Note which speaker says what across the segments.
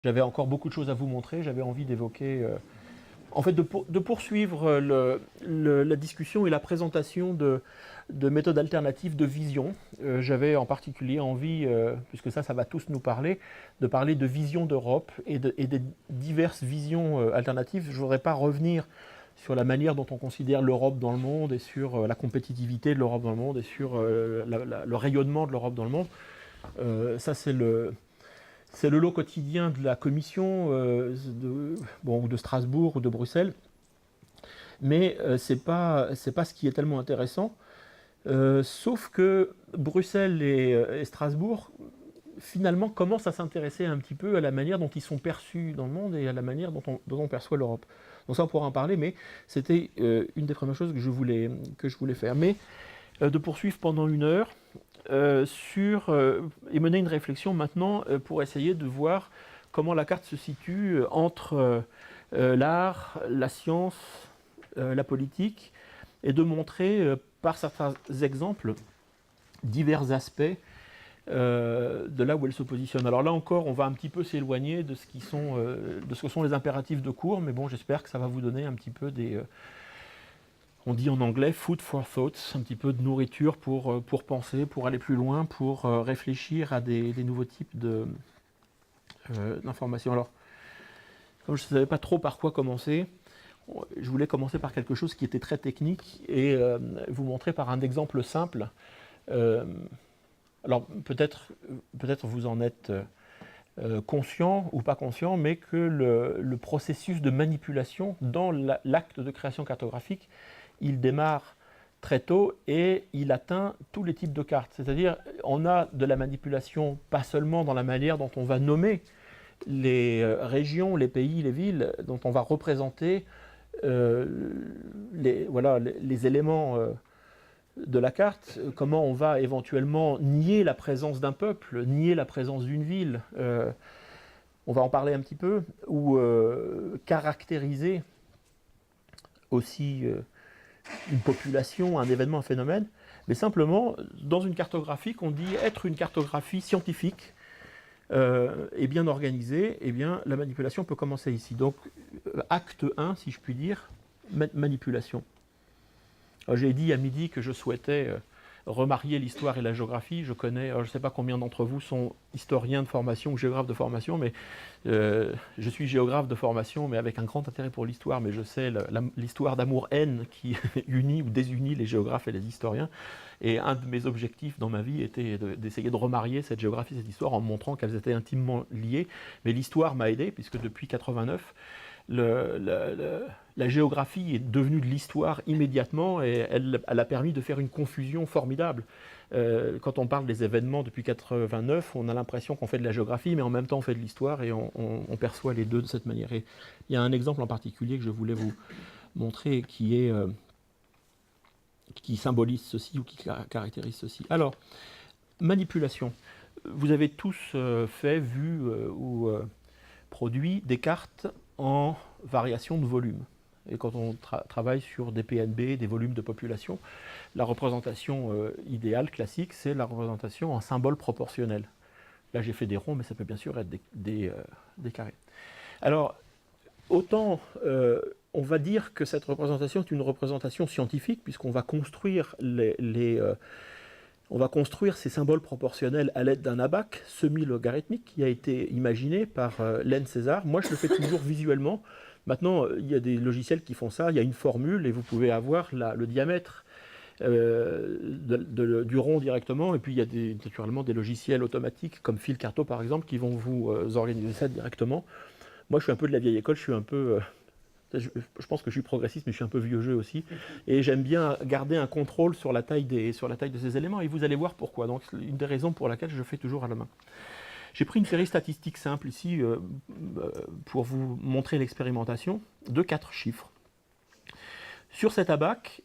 Speaker 1: J'avais encore beaucoup de choses à vous montrer, j'avais envie d'évoquer, en fait de poursuivre la discussion et la présentation de méthodes alternatives de vision. J'avais en particulier envie, puisque ça va tous nous parler, de parler de vision d'Europe et des diverses visions alternatives. Je ne voudrais pas revenir sur la manière dont on considère l'Europe dans le monde et sur la compétitivité de l'Europe dans le monde et sur le rayonnement de l'Europe dans le monde. Ça, c'est le lot quotidien de la Commission de Strasbourg ou de Bruxelles. Mais c'est pas ce qui est tellement intéressant. Sauf que Bruxelles et Strasbourg, finalement, commencent à s'intéresser un petit peu à la manière dont ils sont perçus dans le monde et à la manière dont on perçoit l'Europe. Donc ça, on pourra en parler, mais c'était une des premières choses que je voulais faire. Mais de poursuivre pendant 1 heure et mener une réflexion maintenant pour essayer de voir comment la carte se situe entre l'art, la science, la politique, et de montrer par certains exemples divers aspects de là où elle se positionne. Alors là encore, on va un petit peu s'éloigner de ce que sont les impératifs de cours, mais bon, j'espère que ça va vous donner un petit peu on dit en anglais food for thoughts, un petit peu de nourriture pour penser, pour aller plus loin, pour réfléchir à des nouveaux types d'informations. Alors, comme je ne savais pas trop par quoi commencer, je voulais commencer par quelque chose qui était très technique et vous montrer par un exemple simple. Alors peut-être vous en êtes conscient ou pas conscient, mais que le processus de manipulation dans l'acte de création cartographique, il démarre très tôt et il atteint tous les types de cartes. C'est-à-dire, on a de la manipulation pas seulement dans la manière dont on va nommer les régions, les pays, les villes, dont on va représenter les éléments de la carte, comment on va éventuellement nier la présence d'un peuple, nier la présence d'une ville, on va en parler un petit peu, ou caractériser aussi une population, un événement, un phénomène, mais simplement, dans une cartographie qu'on dit être une cartographie scientifique et bien organisée, eh bien, la manipulation peut commencer ici. Donc, acte 1, si je puis dire, manipulation. J'ai dit à midi que je souhaitais remarier l'histoire et la géographie. Je connais, je ne sais pas combien d'entre vous sont historiens de formation ou géographes de formation, mais je suis géographe de formation, mais avec un grand intérêt pour l'histoire, mais je sais l'histoire d'amour-haine qui unit ou désunit les géographes et les historiens. Et un de mes objectifs dans ma vie était d'essayer de remarier cette géographie et cette histoire en montrant qu'elles étaient intimement liées. Mais l'histoire m'a aidé, puisque depuis 89, la géographie est devenue de l'histoire immédiatement et elle a permis de faire une confusion formidable. Quand on parle des événements depuis 89, on a l'impression qu'on fait de la géographie, mais en même temps on fait de l'histoire et on perçoit les deux de cette manière. Et il y a un exemple en particulier que je voulais vous montrer qui symbolise ceci ou qui caractérise ceci. Alors, manipulation. Vous avez tous vu ou produit des cartes en variation de volume. Et quand on travaille sur des PNB, des volumes de population, la représentation idéale, classique, c'est la représentation en symbole proportionnel. Là, j'ai fait des ronds, mais ça peut bien sûr être des carrés. Alors, autant on va dire que cette représentation est une représentation scientifique, puisqu'on va construire on va construire ces symboles proportionnels à l'aide d'un abac semi-logarithmique qui a été imaginé par Len César. Moi, je le fais toujours visuellement. Maintenant, il y a des logiciels qui font ça. Il y a une formule et vous pouvez avoir le diamètre du rond directement. Et puis, il y a naturellement des logiciels automatiques comme Filcarto, par exemple, qui vont vous organiser ça directement. Moi, je suis un peu de la vieille école. Je suis un peu... je pense que je suis progressiste, mais je suis un peu vieux jeu aussi. Et j'aime bien garder un contrôle sur la taille de ces éléments. Et vous allez voir pourquoi. Donc, c'est une des raisons pour laquelle je fais toujours à la main. J'ai pris une série statistique simple ici pour vous montrer l'expérimentation de 4 chiffres. Sur cet abac,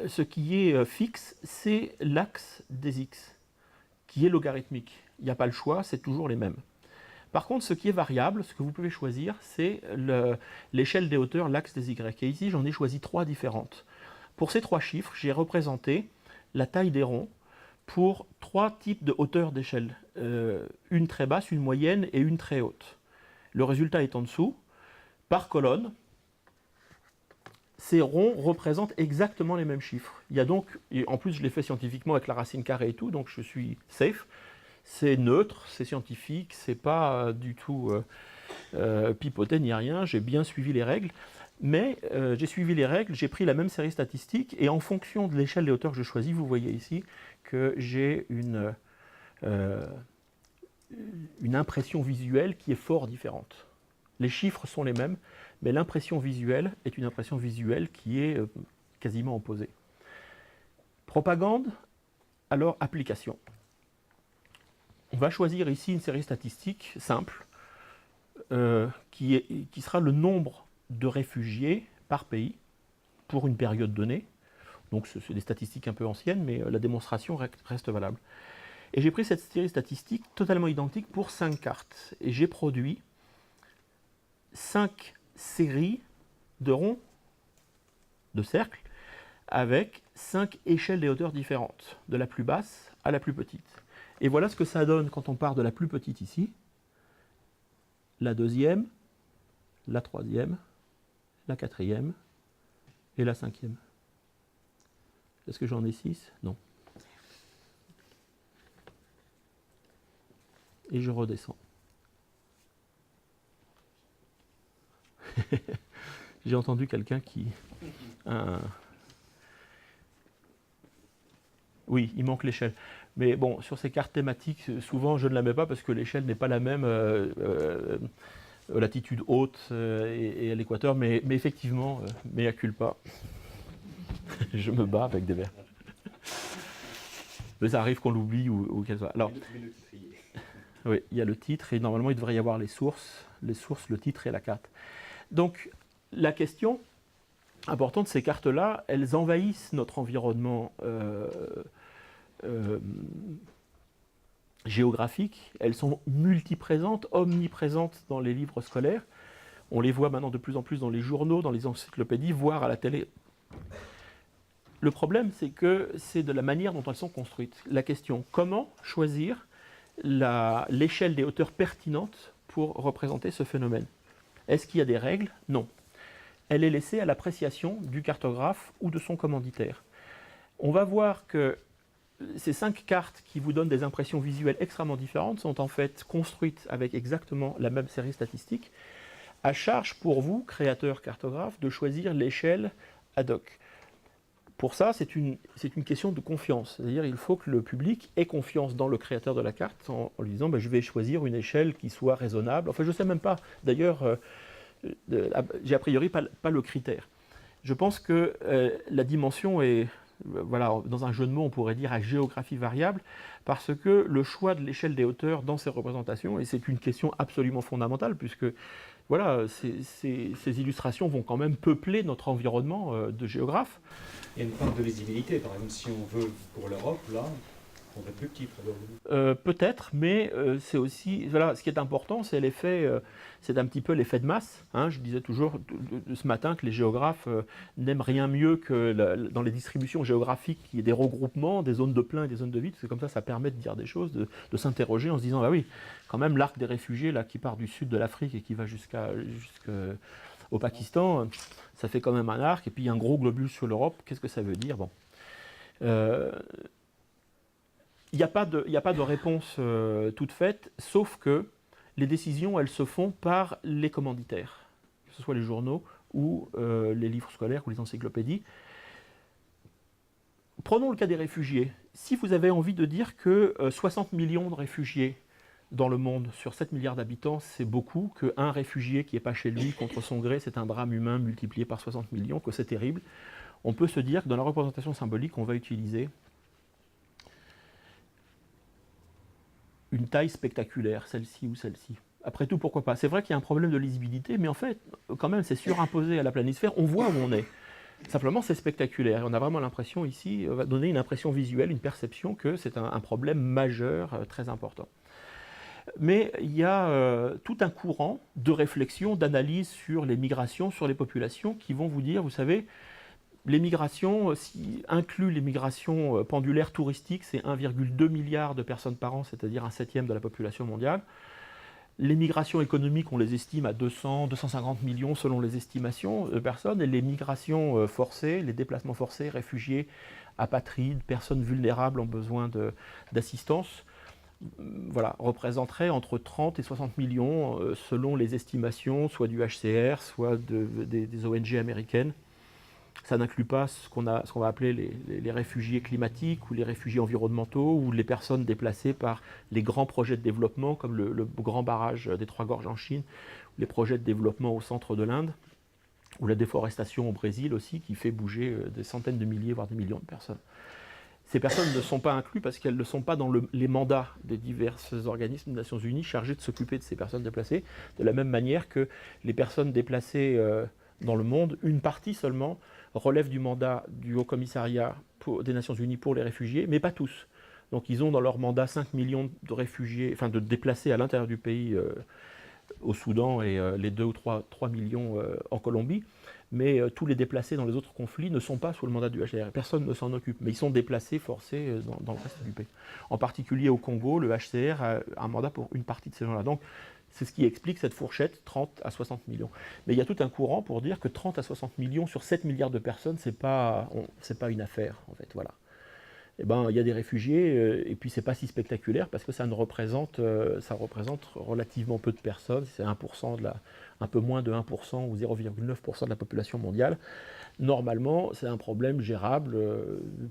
Speaker 1: ce qui est fixe, c'est l'axe des x, qui est logarithmique. Il n'y a pas le choix, c'est toujours les mêmes. Par contre, ce qui est variable, ce que vous pouvez choisir, c'est l'échelle des hauteurs, l'axe des y. Et ici, j'en ai choisi 3 différentes. Pour ces 3 chiffres, j'ai représenté la taille des ronds pour 3 types de hauteurs d'échelle. Une très basse, une moyenne et une très haute. Le résultat est en dessous. Par colonne, ces ronds représentent exactement les mêmes chiffres. Il y a donc, et en plus je l'ai fait scientifiquement avec la racine carrée et tout, donc je suis safe. C'est neutre, c'est scientifique, c'est pas du tout pipoté ni rien, j'ai bien suivi les règles. Mais j'ai suivi les règles, j'ai pris la même série statistique, et en fonction de l'échelle des hauteurs que je choisis, vous voyez ici que j'ai une impression visuelle qui est fort différente. Les chiffres sont les mêmes, mais l'impression visuelle est une impression visuelle qui est quasiment opposée. Propagande, alors application. On va choisir ici une série statistique simple, qui sera le nombre de réfugiés par pays pour une période donnée. Donc c'est des statistiques un peu anciennes, mais la démonstration reste valable. Et j'ai pris cette série statistique totalement identique pour 5 cartes. Et j'ai produit 5 séries de ronds, de cercles, avec 5 échelles des hauteurs différentes, de la plus basse à la plus petite. Et voilà ce que ça donne quand on part de la plus petite ici, la deuxième, la troisième, la quatrième et la cinquième. Est-ce que j'en ai 6? Non. Et je redescends. J'ai entendu quelqu'un qui... Oui, il manque l'échelle. Mais bon, sur ces cartes thématiques, souvent je ne la mets pas parce que l'échelle n'est pas la même latitude haute et à l'équateur, mais effectivement, mea culpa. Je me bats avec des verres. Mais ça arrive qu'on l'oublie ou qu'elle soit. Alors, oui, il y a le titre et normalement il devrait y avoir les sources, le titre et la carte. Donc, la question importante, ces cartes-là, elles envahissent notre environnement géographique. Elles sont multiprésentes, omniprésentes dans les livres scolaires. On les voit maintenant de plus en plus dans les journaux, dans les encyclopédies, voire à la télé. Le problème, c'est que c'est de la manière dont elles sont construites. La question, comment choisir l'échelle des hauteurs pertinentes pour représenter ce phénomène? Est-ce qu'il y a des règles? Non. Elle est laissée à l'appréciation du cartographe ou de son commanditaire. On va voir que ces 5 cartes qui vous donnent des impressions visuelles extrêmement différentes sont en fait construites avec exactement la même série statistique. À charge pour vous, créateur cartographe, de choisir l'échelle ad hoc. Pour ça, c'est une question de confiance. C'est-à-dire qu'il faut que le public ait confiance dans le créateur de la carte en lui disant je vais choisir une échelle qui soit raisonnable. Enfin, je ne sais même pas, d'ailleurs, j'ai a priori pas le critère. Je pense que la dimension est, voilà, dans un jeu de mots, on pourrait dire à géographie variable, parce que le choix de l'échelle des hauteurs dans ces représentations, et c'est une question absolument fondamentale, puisque voilà, ces illustrations vont quand même peupler notre environnement de géographes.
Speaker 2: Il y a une part de lisibilité, par exemple, si on veut pour l'Europe, là, on va plus petit probablement.
Speaker 1: Peut-être, mais c'est aussi, voilà, ce qui est important, c'est l'effet, c'est un petit peu l'effet de masse. Hein. Je disais toujours ce matin que les géographes n'aiment rien mieux que dans les distributions géographiques qu'il y ait des regroupements, des zones de plein et des zones de vide. C'est comme ça permet de dire des choses, de s'interroger en se disant, bah oui, quand même l'arc des réfugiés là qui part du sud de l'Afrique et qui va jusqu'au Pakistan, ça fait quand même un arc. Et puis il y a un gros globule sur l'Europe. Qu'est-ce que ça veut dire? Bon. Il n'y a pas de réponse toute faite, sauf que les décisions, elles se font par les commanditaires, que ce soit les journaux ou les livres scolaires ou les encyclopédies. Prenons le cas des réfugiés. Si vous avez envie de dire que 60 millions de réfugiés dans le monde sur 7 milliards d'habitants, c'est beaucoup, qu'un réfugié qui n'est pas chez lui contre son gré, c'est un drame humain multiplié par 60 millions, que c'est terrible, on peut se dire que dans la représentation symbolique, on va utiliser une taille spectaculaire, celle-ci ou celle-ci. Après tout, pourquoi pas? C'est vrai qu'il y a un problème de lisibilité, mais en fait, quand même, c'est surimposé à la planisphère, on voit où on est. Simplement, c'est spectaculaire. On a vraiment l'impression ici, va donner une impression visuelle, une perception que c'est un problème majeur, très important. Mais il y a tout un courant de réflexion, d'analyse sur les migrations, sur les populations, qui vont vous dire, vous savez, les migrations, incluent les migrations pendulaires touristiques, c'est 1,2 milliard de personnes par an, c'est-à-dire un septième de la population mondiale. Les migrations économiques, on les estime à 200, 250 millions selon les estimations de personnes, et les migrations forcées, les déplacements forcés, réfugiés, apatrides, personnes vulnérables ont besoin d'assistance, voilà, représenteraient entre 30 et 60 millions selon les estimations, soit du HCR, soit des ONG américaines. Ça n'inclut pas ce qu'on va appeler les réfugiés climatiques ou les réfugiés environnementaux ou les personnes déplacées par les grands projets de développement comme le grand barrage des Trois Gorges en Chine, les projets de développement au centre de l'Inde ou la déforestation au Brésil aussi qui fait bouger des centaines de milliers voire des millions de personnes. Ces personnes ne sont pas incluses parce qu'elles ne sont pas dans les mandats des divers organismes des Nations Unies chargés de s'occuper de ces personnes déplacées, de la même manière que les personnes déplacées dans le monde, une partie seulement relève du mandat du Haut Commissariat des Nations Unies pour les réfugiés, mais pas tous. Donc ils ont dans leur mandat 5 millions de réfugiés, enfin de déplacés à l'intérieur du pays au Soudan et les 2 ou 3 millions en Colombie. Mais tous les déplacés dans les autres conflits ne sont pas sous le mandat du HCR. Personne ne s'en occupe, mais ils sont déplacés, forcés dans le reste du pays. En particulier au Congo, le HCR a un mandat pour une partie de ces gens-là. Donc c'est ce qui explique cette fourchette 30 à 60 millions. Mais il y a tout un courant pour dire que 30 à 60 millions sur 7 milliards de personnes, c'est pas une affaire, en fait. Voilà. Eh ben, il y a des réfugiés, et puis c'est pas si spectaculaire parce que ça représente relativement peu de personnes, c'est 1% un peu moins de 1% ou 0,9% de la population mondiale. Normalement, c'est un problème gérable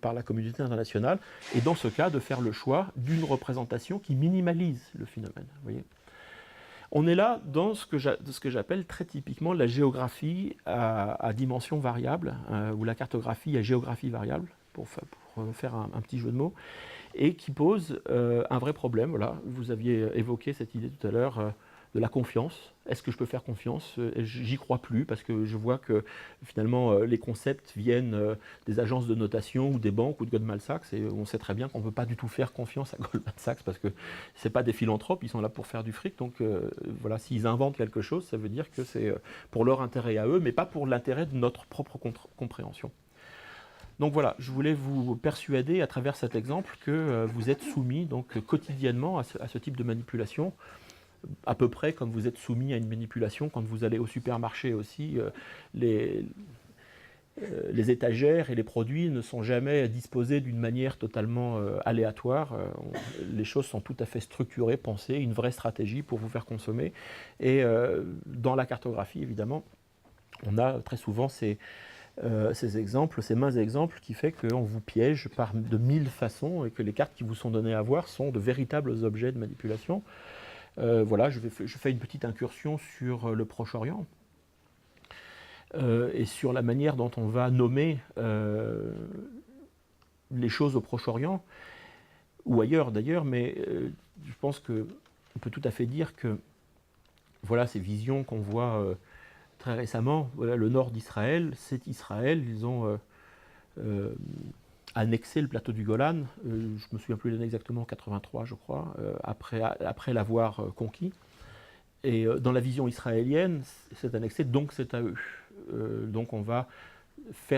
Speaker 1: par la communauté internationale, et dans ce cas, de faire le choix d'une représentation qui minimalise le phénomène. Vous voyez ? On est là dans ce que j'appelle très typiquement la géographie à dimension variable, ou la cartographie à géographie variable, pour faire un petit jeu de mots, et qui pose un vrai problème. Voilà. Vous aviez évoqué cette idée tout à l'heure de la confiance. Est-ce que je peux faire confiance ? J'y crois plus, parce que je vois que finalement les concepts viennent des agences de notation ou des banques ou de Goldman Sachs, et on sait très bien qu'on ne peut pas du tout faire confiance à Goldman Sachs, parce que ce n'est pas des philanthropes, ils sont là pour faire du fric, donc voilà, s'ils inventent quelque chose, ça veut dire que c'est pour leur intérêt à eux, mais pas pour l'intérêt de notre propre compréhension. Donc voilà, je voulais vous persuader à travers cet exemple que vous êtes soumis donc, quotidiennement à ce type de manipulation, à peu près comme vous êtes soumis à une manipulation quand vous allez au supermarché aussi. Les étagères et les produits ne sont jamais disposés d'une manière totalement aléatoire. Les choses sont tout à fait structurées, pensées, une vraie stratégie pour vous faire consommer. Et dans la cartographie, évidemment, on a très souvent ces exemples, ces mains exemples qui fait qu'on vous piège de 1000 façons et que les cartes qui vous sont données à voir sont de véritables objets de manipulation. Voilà, je fais une petite incursion sur le Proche-Orient et sur la manière dont on va nommer les choses au Proche-Orient, ou ailleurs d'ailleurs, mais je pense qu'on peut tout à fait dire que voilà ces visions qu'on voit très récemment, voilà, le nord d'Israël, c'est Israël, ils ont annexé le plateau du Golan, je ne me souviens plus l'année exactement, 83 je crois, après l'avoir conquis. Et dans la vision israélienne, c'est annexé, donc c'est à eux. Donc on va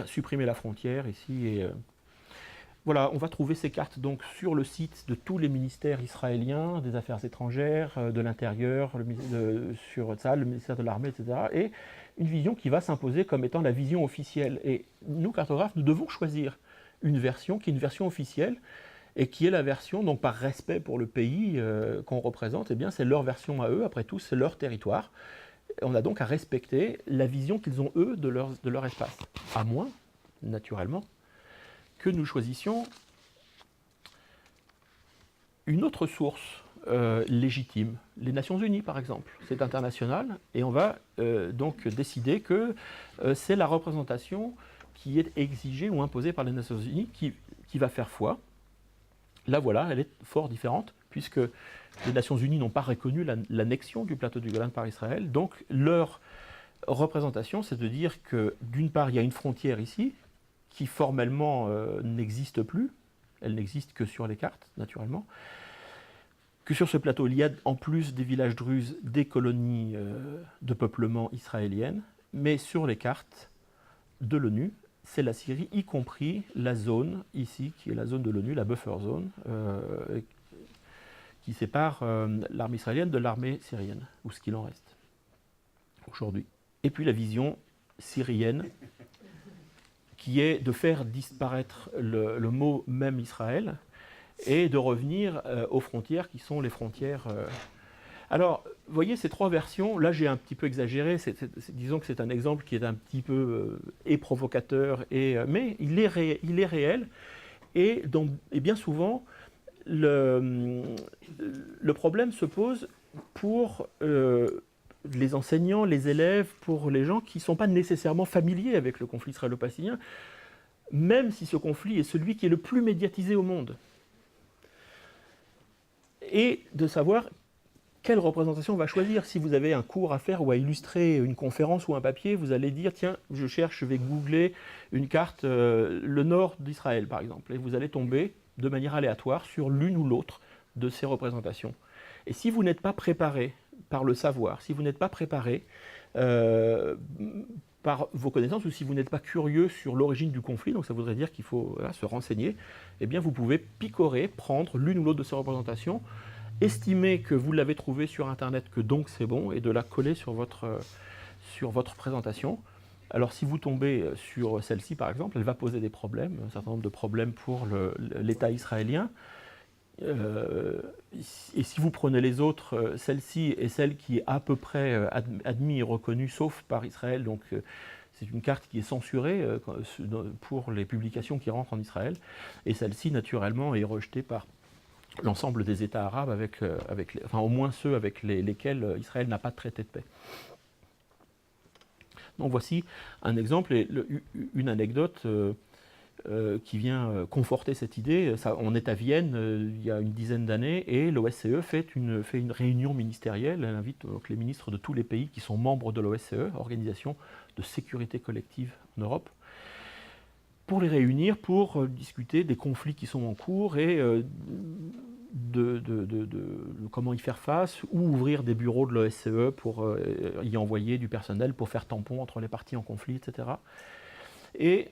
Speaker 1: supprimer la frontière ici. Et, voilà, on va trouver ces cartes donc sur le site de tous les ministères israéliens, des Affaires étrangères, de l'Intérieur, sur Tzahal, le ministère de l'Armée, etc. Et une vision qui va s'imposer comme étant la vision officielle. Et nous, cartographes, nous devons choisir une version qui est une version officielle, et qui est la version, donc par respect pour le pays qu'on représente, eh bien c'est leur version à eux, après tout c'est leur territoire. On a donc à respecter la vision qu'ils ont eux de leur espace. À moins, naturellement, que nous choisissions une autre source légitime. Les Nations Unies par exemple, c'est international, et on va donc décider que c'est la représentation qui est exigée ou imposée par les Nations Unies qui va faire foi. Là, voilà, elle est fort différente, puisque les Nations Unies n'ont pas reconnu l'annexion du plateau du Golan par Israël. Donc, leur représentation, c'est de dire que, d'une part, il y a une frontière ici, qui formellement n'existe plus, elle n'existe que sur les cartes, naturellement, que sur ce plateau, il y a en plus des villages druzes, des colonies de peuplement israéliennes, mais sur les cartes de l'ONU, c'est la Syrie, y compris la zone ici, qui est la zone de l'ONU, la buffer zone, qui sépare l'armée israélienne de l'armée syrienne, ou ce qu'il en reste aujourd'hui. Et puis la vision syrienne, qui est de faire disparaître le mot même Israël et de revenir aux frontières qui sont les frontières. Alors, vous voyez ces trois versions, là j'ai un petit peu exagéré, disons que c'est un exemple qui est un petit peu et provocateur, mais il est réel, et bien souvent, le problème se pose pour les enseignants, les élèves, pour les gens qui ne sont pas nécessairement familiers avec le conflit israélo-palestinien, même si ce conflit est celui qui est le plus médiatisé au monde. Et de savoir quelle représentation on va choisir. Si vous avez un cours à faire ou à illustrer une conférence ou un papier, vous allez dire, tiens, je vais googler une carte, le nord d'Israël par exemple, et vous allez tomber de manière aléatoire sur l'une ou l'autre de ces représentations. Et si vous n'êtes pas préparé par le savoir, si vous n'êtes pas préparé par vos connaissances, ou si vous n'êtes pas curieux sur l'origine du conflit, donc ça voudrait dire qu'il faut se renseigner, eh bien vous pouvez picorer, prendre l'une ou l'autre de ces représentations, estimer que vous l'avez trouvé sur Internet, que donc c'est bon, et de la coller sur votre présentation. Alors si vous tombez sur celle-ci par exemple, elle va poser des problèmes, un certain nombre de problèmes pour l'État israélien. Et si vous prenez les autres, celle-ci est celle qui est à peu près admise et reconnue, sauf par Israël, donc c'est une carte qui est censurée pour les publications qui rentrent en Israël, et celle-ci naturellement est rejetée par l'ensemble des États arabes, enfin au moins ceux avec lesquels Israël n'a pas de traité de paix. Donc voici un exemple et une anecdote qui vient conforter cette idée. On est à Vienne il y a une dizaine d'années et l'OSCE fait une réunion ministérielle. Elle invite donc les ministres de tous les pays qui sont membres de l'OSCE, Organisation de sécurité collective en Europe, pour les réunir, pour discuter des conflits qui sont en cours et de comment y faire face, ou ouvrir des bureaux de l'OSCE pour y envoyer du personnel pour faire tampon entre les parties en conflit, etc. Et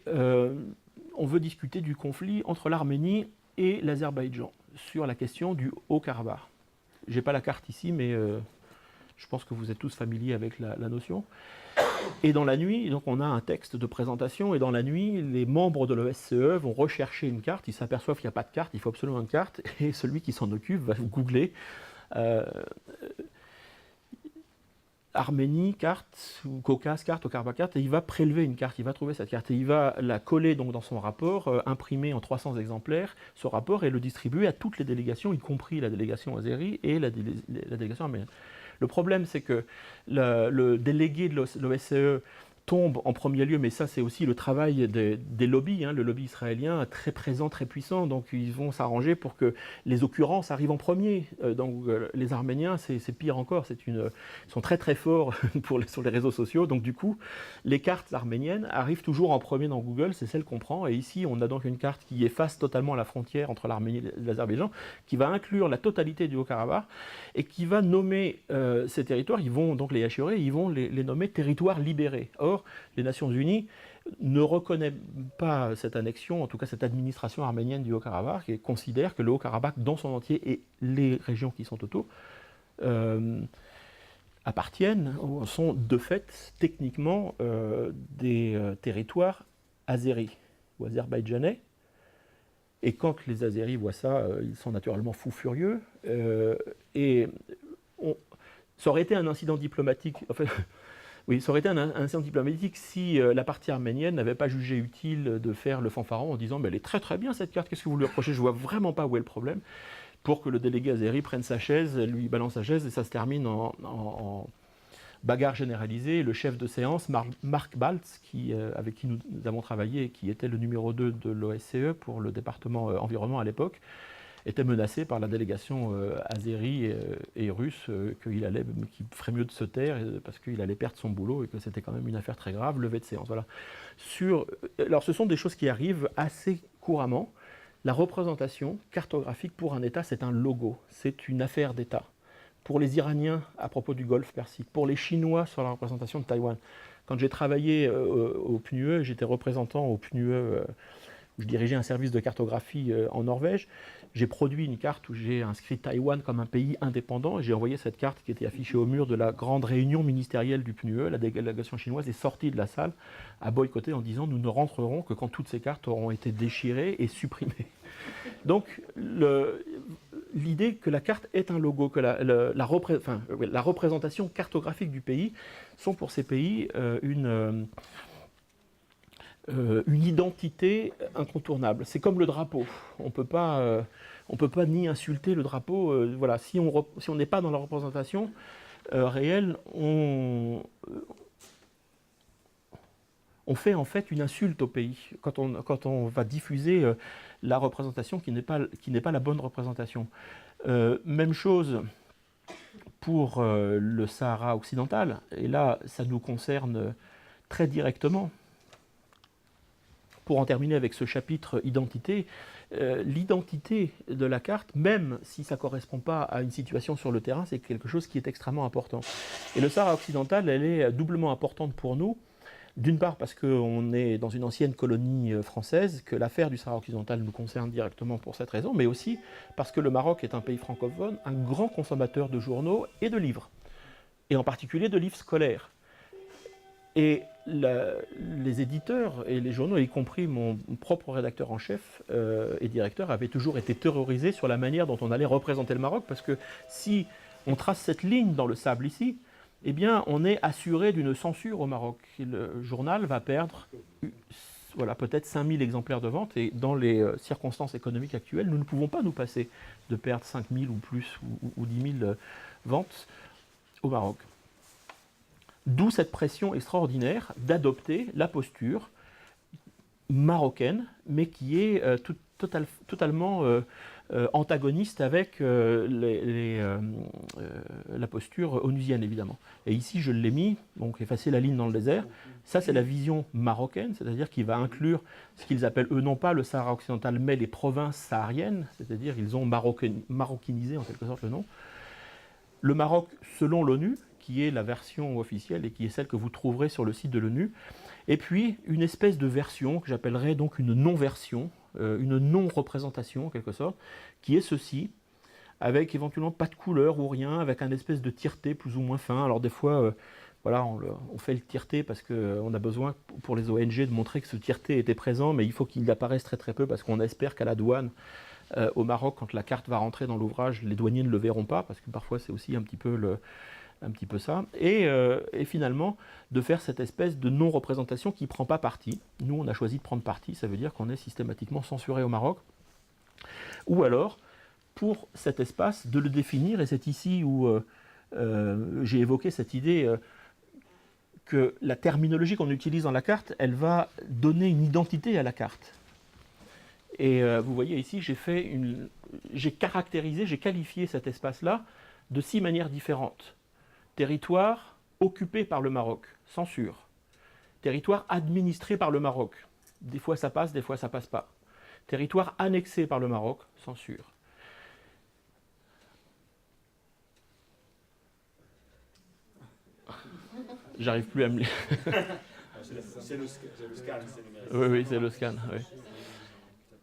Speaker 1: on veut discuter du conflit entre l'Arménie et l'Azerbaïdjan sur la question du Haut-Karabakh. Je n'ai pas la carte ici, mais je pense que vous êtes tous familiers avec la notion. Et dans la nuit, donc on a un texte de présentation, et dans la nuit, les membres de l'OSCE vont rechercher une carte, ils s'aperçoivent qu'il n'y a pas de carte, il faut absolument une carte, et celui qui s'en occupe va googler Arménie, carte, ou Caucase, carte, Haut-Karabakh, carte, et il va prélever une carte, il va trouver cette carte, et il va la coller donc dans son rapport, imprimer en 300 exemplaires ce rapport, et le distribuer à toutes les délégations, y compris la délégation azérie et la délégation arménienne. Le problème, c'est que le délégué de l'OSCE tombe en premier lieu, mais ça c'est aussi le travail des lobbies, le lobby israélien très présent, très puissant, donc ils vont s'arranger pour que les occurrences arrivent en premier. Donc les Arméniens, c'est pire encore, ils sont très très forts sur les réseaux sociaux, donc du coup les cartes arméniennes arrivent toujours en premier dans Google, c'est celle qu'on prend, et ici on a donc une carte qui efface totalement la frontière entre l'Arménie et l'Azerbaïdjan, qui va inclure la totalité du Haut-Karabakh, et qui va nommer ces territoires, ils vont donc les hachurer, ils vont les nommer territoires libérés. Or, les Nations Unies ne reconnaissent pas cette annexion, en tout cas cette administration arménienne du Haut-Karabakh, et considèrent que le Haut-Karabakh dans son entier et les régions qui sont autour appartiennent, sont de fait techniquement des territoires azéris ou azerbaïdjanais. Et quand les Azéris voient ça, ils sont naturellement fous furieux. Ça aurait été un incident diplomatique. Oui, ça aurait été un incident diplomatique si la partie arménienne n'avait pas jugé utile de faire le fanfaron en disant « elle est très très bien cette carte, qu'est-ce que vous lui reprochez? Je vois vraiment pas où est le problème », pour que le délégué azéri prenne sa chaise, lui balance sa chaise et ça se termine en bagarre généralisée. Le chef de séance, Marc Baltz, avec qui nous avons travaillé, qui était le numéro 2 de l'OSCE pour le département environnement à l'époque, était menacé par la délégation azérie et russe qu'il ferait mieux de se taire parce qu'il allait perdre son boulot et que c'était quand même une affaire très grave, levée de séance. Voilà. Alors ce sont des choses qui arrivent assez couramment. La représentation cartographique pour un État, c'est un logo, c'est une affaire d'État. Pour les Iraniens à propos du Golfe Persique, pour les Chinois sur la représentation de Taïwan. Quand j'ai travaillé au PNUE, j'étais représentant au PNUE je dirigeais un service de cartographie en Norvège. J'ai produit une carte où j'ai inscrit Taïwan comme un pays indépendant et j'ai envoyé cette carte qui était affichée au mur de la grande réunion ministérielle du PNUE. La délégation chinoise est sortie de la salle à boycotter en disant nous ne rentrerons que quand toutes ces cartes auront été déchirées et supprimées. Donc l'idée que la carte est un logo, que la représentation cartographique du pays sont pour ces pays une identité incontournable. C'est comme le drapeau. On peut pas ni insulter le drapeau. Voilà, si on n'est pas dans la représentation réelle, on fait en fait une insulte au pays quand on va diffuser la représentation qui n'est pas la bonne représentation. Même chose pour le Sahara occidental, et là ça nous concerne très directement. Pour en terminer avec ce chapitre identité, l'identité de la carte, même si ça ne correspond pas à une situation sur le terrain, c'est quelque chose qui est extrêmement important. Et le Sahara occidental, elle est doublement importante pour nous. D'une part parce qu'on est dans une ancienne colonie française, que l'affaire du Sahara occidental nous concerne directement pour cette raison, mais aussi parce que le Maroc est un pays francophone, un grand consommateur de journaux et de livres, et en particulier de livres scolaires. Et les éditeurs et les journaux, y compris mon propre rédacteur en chef et directeur, avaient toujours été terrorisés sur la manière dont on allait représenter le Maroc, parce que si on trace cette ligne dans le sable ici, eh bien, on est assuré d'une censure au Maroc. Le journal va perdre peut-être 5000 exemplaires de vente, et dans les circonstances économiques actuelles, nous ne pouvons pas nous passer de perdre 5000 ou plus, ou 10 000 ventes au Maroc. D'où cette pression extraordinaire d'adopter la posture marocaine, mais qui est totalement antagoniste avec la posture onusienne, évidemment. Et ici, je l'ai mis, donc effacer la ligne dans le désert. Ça, c'est la vision marocaine, c'est-à-dire qu'il va inclure ce qu'ils appellent, eux, non pas le Sahara occidental, mais les provinces sahariennes, c'est-à-dire ils ont marocanisé en quelque sorte le nom. Le Maroc, selon l'ONU, qui est la version officielle et qui est celle que vous trouverez sur le site de l'ONU, et puis une espèce de version que j'appellerais donc une non-version, une non-représentation en quelque sorte, qui est ceci, avec éventuellement pas de couleur ou rien, avec un espèce de tireté plus ou moins fin. Alors des fois, on fait le tireté parce qu'on a besoin pour les ONG de montrer que ce tireté était présent, mais il faut qu'il apparaisse très très peu parce qu'on espère qu'à la douane, au Maroc, quand la carte va rentrer dans l'ouvrage, les douaniers ne le verront pas, parce que parfois c'est aussi un petit peu ça, et finalement de faire cette espèce de non-représentation qui ne prend pas parti. Nous, on a choisi de prendre parti, ça veut dire qu'on est systématiquement censuré au Maroc. Ou alors, pour cet espace, de le définir, et c'est ici où j'ai évoqué cette idée que la terminologie qu'on utilise dans la carte, elle va donner une identité à la carte. Et vous voyez ici, j'ai caractérisé, j'ai qualifié cet espace-là de 6 manières différentes. Territoire occupé par le Maroc, censure. Territoire administré par le Maroc. Des fois ça passe, des fois ça passe pas. Territoire annexé par le Maroc, censure. J'arrive plus à me lire.
Speaker 2: C'est le scan.
Speaker 1: Oui, c'est le scan. Oui.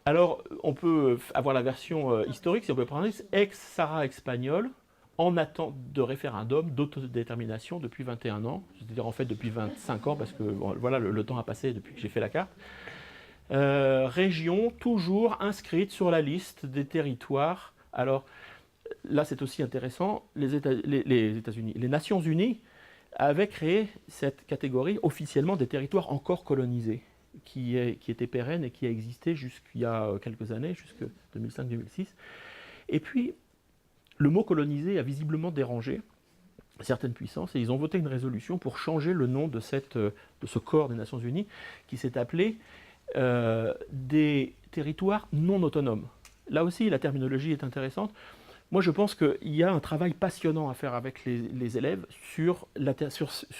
Speaker 1: Alors, on peut avoir la version historique, si on peut prendre ex-Sahara espagnol, en attente de référendum d'autodétermination depuis 21 ans, c'est-à-dire en fait depuis 25 ans, parce que voilà, le temps a passé depuis que j'ai fait la carte. Région toujours inscrite sur la liste des territoires. Alors là, c'est aussi intéressant, les Nations Unies avaient créé cette catégorie officiellement des territoires encore colonisés, qui était pérenne et qui a existé jusqu'il y a quelques années, jusqu'en 2005-2006. Et puis, le mot colonisé a visiblement dérangé certaines puissances, et ils ont voté une résolution pour changer le nom de ce corps des Nations Unies, qui s'est appelé des territoires non autonomes. Là aussi, la terminologie est intéressante. Moi, je pense qu'il y a un travail passionnant à faire avec les élèves sur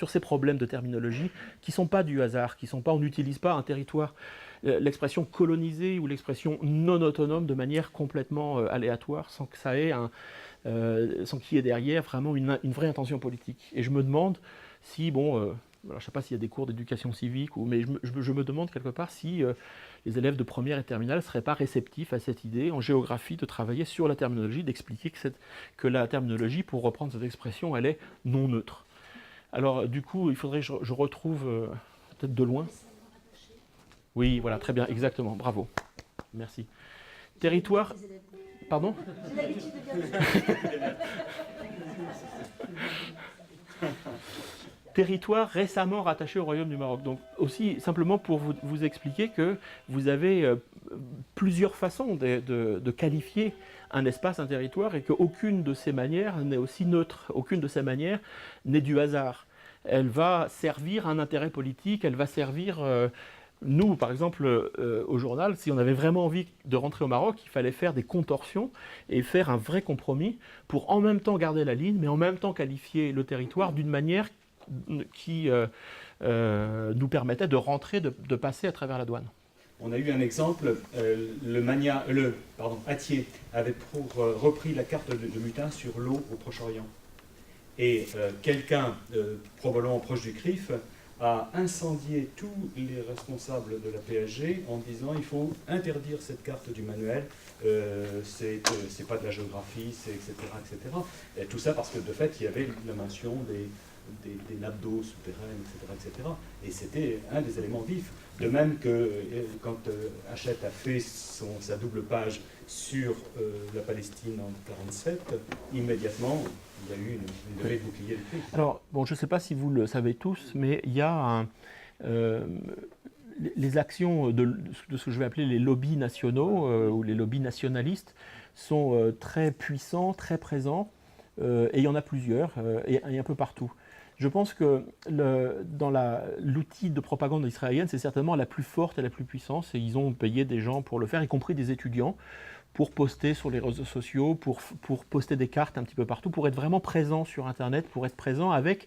Speaker 1: ces problèmes de terminologie qui ne sont pas du hasard, qui sont pas, on n'utilise pas un territoire, l'expression colonisé ou l'expression non autonome de manière complètement aléatoire, sans que ça ait sans qu'il y ait derrière vraiment une vraie intention politique. Et je me demande si, alors je ne sais pas s'il y a des cours d'éducation civique, mais je me demande quelque part si les élèves de première et terminale ne seraient pas réceptifs à cette idée en géographie de travailler sur la terminologie, d'expliquer que la terminologie, pour reprendre cette expression, elle est non neutre. Alors du coup, il faudrait que je retrouve, peut-être de loin. Oui, voilà, très bien, exactement, bravo. Merci. Territoire... Pardon ?
Speaker 3: J'ai l'habitude de bien
Speaker 1: Territoire récemment rattaché au Royaume du Maroc. Donc aussi, simplement pour vous expliquer que vous avez plusieurs façons de qualifier un espace, un territoire, et qu'aucune de ces manières n'est aussi neutre, aucune de ces manières n'est du hasard. Elle va servir un intérêt politique, elle va servir... nous, par exemple, au journal, si on avait vraiment envie de rentrer au Maroc, il fallait faire des contorsions et faire un vrai compromis pour en même temps garder la ligne, mais en même temps qualifier le territoire d'une manière qui nous permettait de rentrer, de passer à travers la douane.
Speaker 2: On a eu un exemple, Atier avait repris la carte de Mutin sur l'eau au Proche-Orient. Et quelqu'un, probablement proche du CRIF, a incendié tous les responsables de la PSG en disant il faut interdire cette carte du manuel, c'est pas de la géographie, c'est etc., etc. Et tout ça parce que de fait il y avait la mention des nappes d'eau souterraines, etc., etc. Et c'était un des éléments vifs. De même que quand Hachette a fait sa double page sur la Palestine en 1947, immédiatement, il y a eu une levée de bouclier de prix.
Speaker 1: Alors, bon, je ne sais pas si vous le savez tous, mais il y a les actions de ce que je vais appeler les lobbies nationaux ou les lobbies nationalistes sont très puissants, très présents, et il y en a plusieurs, et un peu partout. Je pense que dans l'outil de propagande israélienne, c'est certainement la plus forte et la plus puissante, et ils ont payé des gens pour le faire, y compris des étudiants, pour poster sur les réseaux sociaux, pour poster des cartes un petit peu partout, pour être vraiment présent sur Internet, pour être présent avec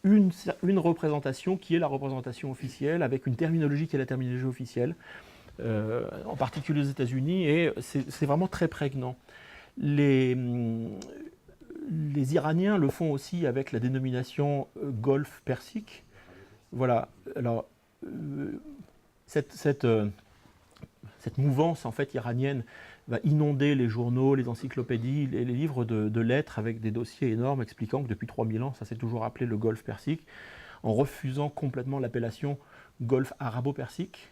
Speaker 1: une représentation qui est la représentation officielle, avec une terminologie qui est la terminologie officielle, en particulier aux États-Unis, et c'est vraiment très prégnant. Les Iraniens le font aussi avec la dénomination Golfe Persique. Voilà. Alors, cette mouvance en fait iranienne va inonder les journaux, les encyclopédies, les livres de lettres avec des dossiers énormes expliquant que depuis 3000 ans, ça s'est toujours appelé le Golfe Persique, en refusant complètement l'appellation Golfe Arabo-Persique,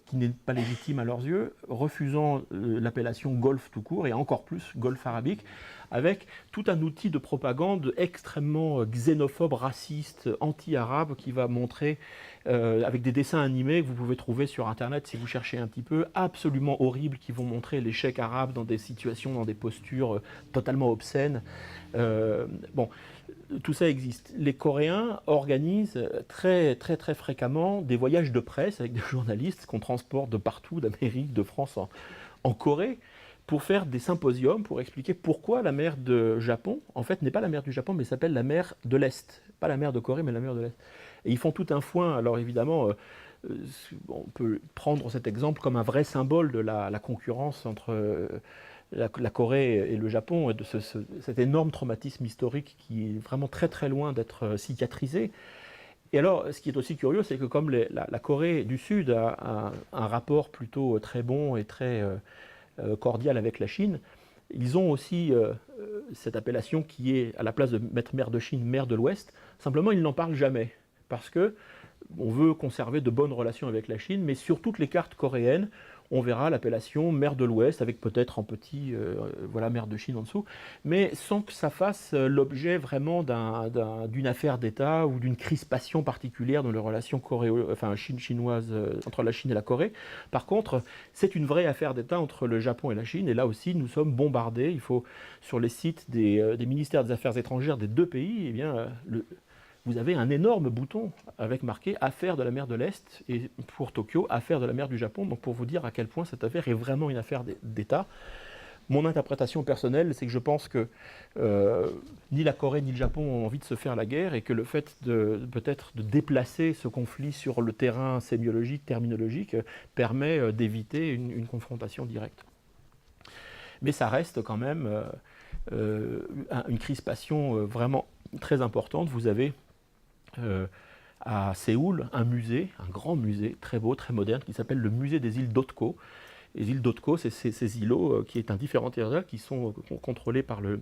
Speaker 1: qui n'est pas légitime à leurs yeux, refusant l'appellation Golfe tout court et encore plus Golfe arabique, avec tout un outil de propagande extrêmement xénophobe, raciste, anti-arabe, qui va montrer, avec des dessins animés que vous pouvez trouver sur Internet si vous cherchez un petit peu, absolument horribles, qui vont montrer les cheikhs arabes dans des situations, dans des postures totalement obscènes. Bon, tout ça existe. Les Coréens organisent très, très, très fréquemment des voyages de presse avec des journalistes qu'on transporte de partout, d'Amérique, de France en Corée, pour faire des symposiums, pour expliquer pourquoi la mer de Japon, en fait, n'est pas la mer du Japon, mais s'appelle la mer de l'Est. Pas la mer de Corée, mais la mer de l'Est. Et ils font tout un foin. Alors évidemment, on peut prendre cet exemple comme un vrai symbole de la concurrence entre la Corée et le Japon, et de cet énorme traumatisme historique qui est vraiment très très loin d'être cicatrisé. Et alors, ce qui est aussi curieux, c'est que comme la Corée du Sud a un rapport plutôt très bon et très cordial avec la Chine, ils ont aussi cette appellation qui est, à la place de mettre mer de Chine, mer de l'Ouest, simplement ils n'en parlent jamais, parce que on veut conserver de bonnes relations avec la Chine, mais sur toutes les cartes coréennes, on verra l'appellation mer de l'Ouest, avec peut-être en petit, voilà, mer de Chine en dessous, mais sans que ça fasse l'objet vraiment d'une affaire d'État ou d'une crispation particulière dans les relations chinoises entre la Chine et la Corée. Par contre, c'est une vraie affaire d'État entre le Japon et la Chine, et là aussi, nous sommes bombardés. Il faut, sur les sites des ministères des Affaires étrangères des deux pays, eh bien, vous avez un énorme bouton avec marqué « Affaire de la mer de l'Est » et pour Tokyo, « Affaire de la mer du Japon ». Donc pour vous dire à quel point cette affaire est vraiment une affaire d'État. Mon interprétation personnelle, c'est que je pense que ni la Corée ni le Japon ont envie de se faire la guerre, et que le fait peut-être de déplacer ce conflit sur le terrain sémiologique, terminologique, permet d'éviter une confrontation directe. Mais ça reste quand même une crispation vraiment très importante. Vous avez à Séoul un musée, un grand musée, très beau, très moderne, qui s'appelle le musée des îles d'Otko. Les îles d'Otko, c'est ces îlots qui est un différent territorial qui sont contrôlés par le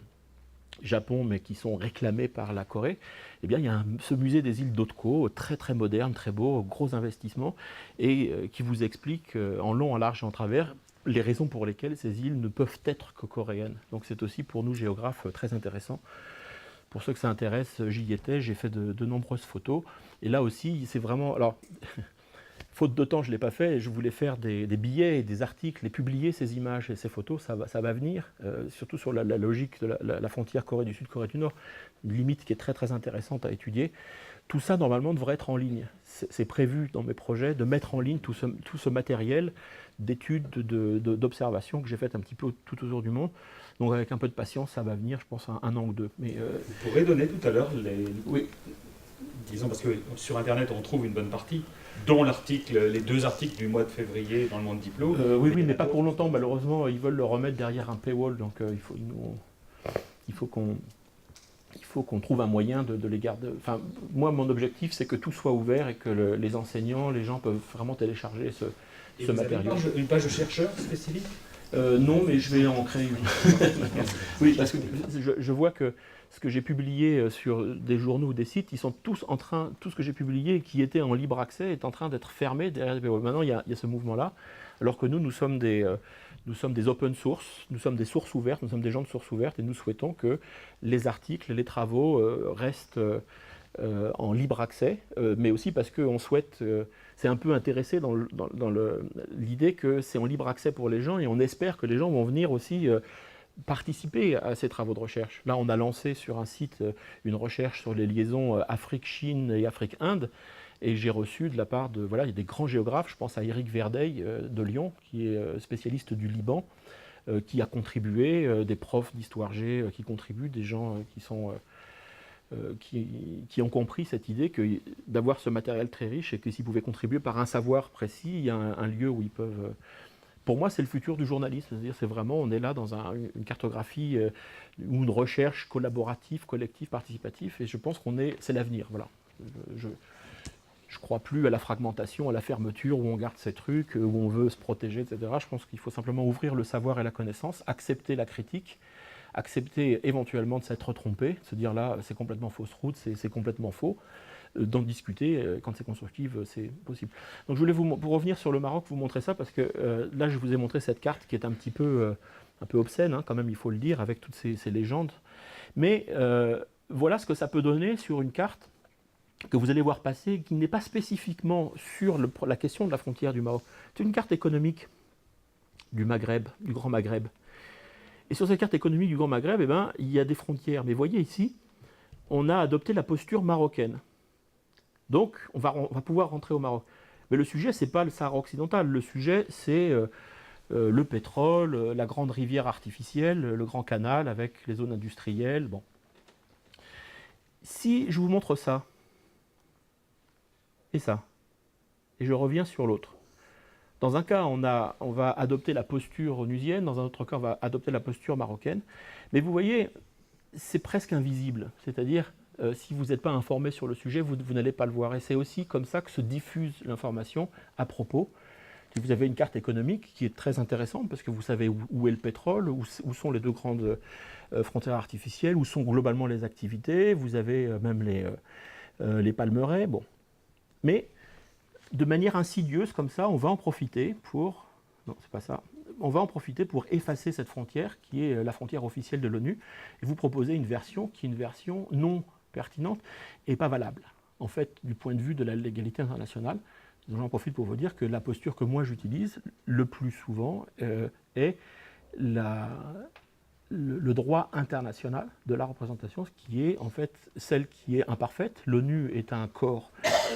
Speaker 1: Japon, mais qui sont réclamés par la Corée. Eh bien, il y a ce musée des îles d'Otko, très très moderne, très beau, gros investissement, et qui vous explique en long, en large et en travers les raisons pour lesquelles ces îles ne peuvent être que coréennes. Donc c'est aussi pour nous géographes très intéressant. Pour ceux que ça intéresse, j'y étais, j'ai fait de nombreuses photos. Et là aussi, c'est vraiment... Alors, faute de temps, je ne l'ai pas fait. Je voulais faire des billets et des articles et publier ces images et ces photos. Ça va venir, surtout sur la logique de la frontière Corée du Sud, Corée du Nord. Une limite qui est très très intéressante à étudier. Tout ça, normalement, devrait être en ligne. C'est prévu dans mes projets de mettre en ligne tout ce matériel d'études, d'observations que j'ai faites un petit peu tout autour du monde. Donc avec un peu de patience, ça va venir, je pense, un an ou deux. Mais,
Speaker 2: Vous pourrez donner tout à l'heure les...
Speaker 1: Oui.
Speaker 2: Disons, parce que sur Internet, on trouve une bonne partie, dont les 2 articles du mois de février dans le Monde Diplo.
Speaker 1: Oui, mais pas pour longtemps. Malheureusement, ils veulent le remettre derrière un paywall. Donc il faut qu'on trouve un moyen de les garder. Enfin, moi, mon objectif, c'est que tout soit ouvert et que les enseignants, les gens peuvent vraiment télécharger ce matériel.
Speaker 2: Une page de chercheur spécifique?
Speaker 1: Non, mais je vais en créer une. Oui, parce que je vois que ce que j'ai publié sur des journaux ou des sites, ils sont tous en train, tout ce que j'ai publié qui était en libre accès est en train d'être fermé derrière les paywalls. Maintenant, il y a ce mouvement-là, alors que nous sommes des open source, nous sommes des sources ouvertes, nous sommes des gens de sources ouvertes et nous souhaitons que les articles, les travaux restent en libre accès, mais aussi parce qu'on souhaite, c'est un peu intéressé dans l'idée que c'est en libre accès pour les gens et on espère que les gens vont venir aussi participer à ces travaux de recherche. Là, on a lancé sur un site une recherche sur les liaisons Afrique-Chine et Afrique-Inde, et j'ai reçu de la part de, voilà, il y a des grands géographes, je pense à Éric Verdeil de Lyon, qui est spécialiste du Liban, qui a contribué, des profs d'histoire G qui contribuent, des gens qui ont compris cette idée que d'avoir ce matériel très riche et que s'ils pouvaient contribuer par un savoir précis, il y a un lieu où ils peuvent... Pour moi, c'est le futur du journalisme. C'est-à-dire, c'est vraiment, on est là dans une cartographie ou une recherche collaborative, collective, participative, et je pense c'est l'avenir. Voilà. Je ne crois plus à la fragmentation, à la fermeture, où on garde ces trucs, où on veut se protéger, etc. Je pense qu'il faut simplement ouvrir le savoir et la connaissance, accepter la critique, accepter éventuellement de s'être trompé, se dire là, c'est complètement fausse route, c'est complètement faux, d'en discuter, quand c'est constructif, c'est possible. Donc je voulais pour revenir sur le Maroc, vous montrer ça, parce que là, je vous ai montré cette carte qui est un peu obscène, hein, quand même, il faut le dire, avec toutes ces légendes. Mais voilà ce que ça peut donner sur une carte que vous allez voir passer, qui n'est pas spécifiquement sur la question de la frontière du Maroc. C'est une carte économique du Maghreb, du Grand Maghreb. Et sur cette carte économique du Grand Maghreb, eh ben, il y a des frontières. Mais voyez ici, on a adopté la posture marocaine. Donc, on va pouvoir rentrer au Maroc. Mais le sujet, ce n'est pas le Sahara occidental. Le sujet, c'est le pétrole, la grande rivière artificielle, le grand canal avec les zones industrielles. Bon. Si je vous montre ça, et ça, et je reviens sur l'autre. Dans un cas, on va adopter la posture onusienne, dans un autre cas, on va adopter la posture marocaine. Mais vous voyez, c'est presque invisible. C'est-à-dire, si vous n'êtes pas informé sur le sujet, vous n'allez pas le voir. Et c'est aussi comme ça que se diffuse l'information à propos. Si vous avez une carte économique qui est très intéressante, parce que vous savez où est le pétrole, où sont les 2 grandes frontières artificielles, où sont globalement les activités, vous avez même les palmeraies. Bon. Mais de manière insidieuse, comme ça, on va en profiter pour... Non, c'est pas ça. On va en profiter pour effacer cette frontière, qui est la frontière officielle de l'ONU, et vous proposer une version qui est une version non pertinente et pas valable. En fait, du point de vue de la légalité internationale, j'en profite pour vous dire que la posture que moi j'utilise le plus souvent est le droit international de la représentation, ce qui est en fait celle qui est imparfaite. L'ONU est un corps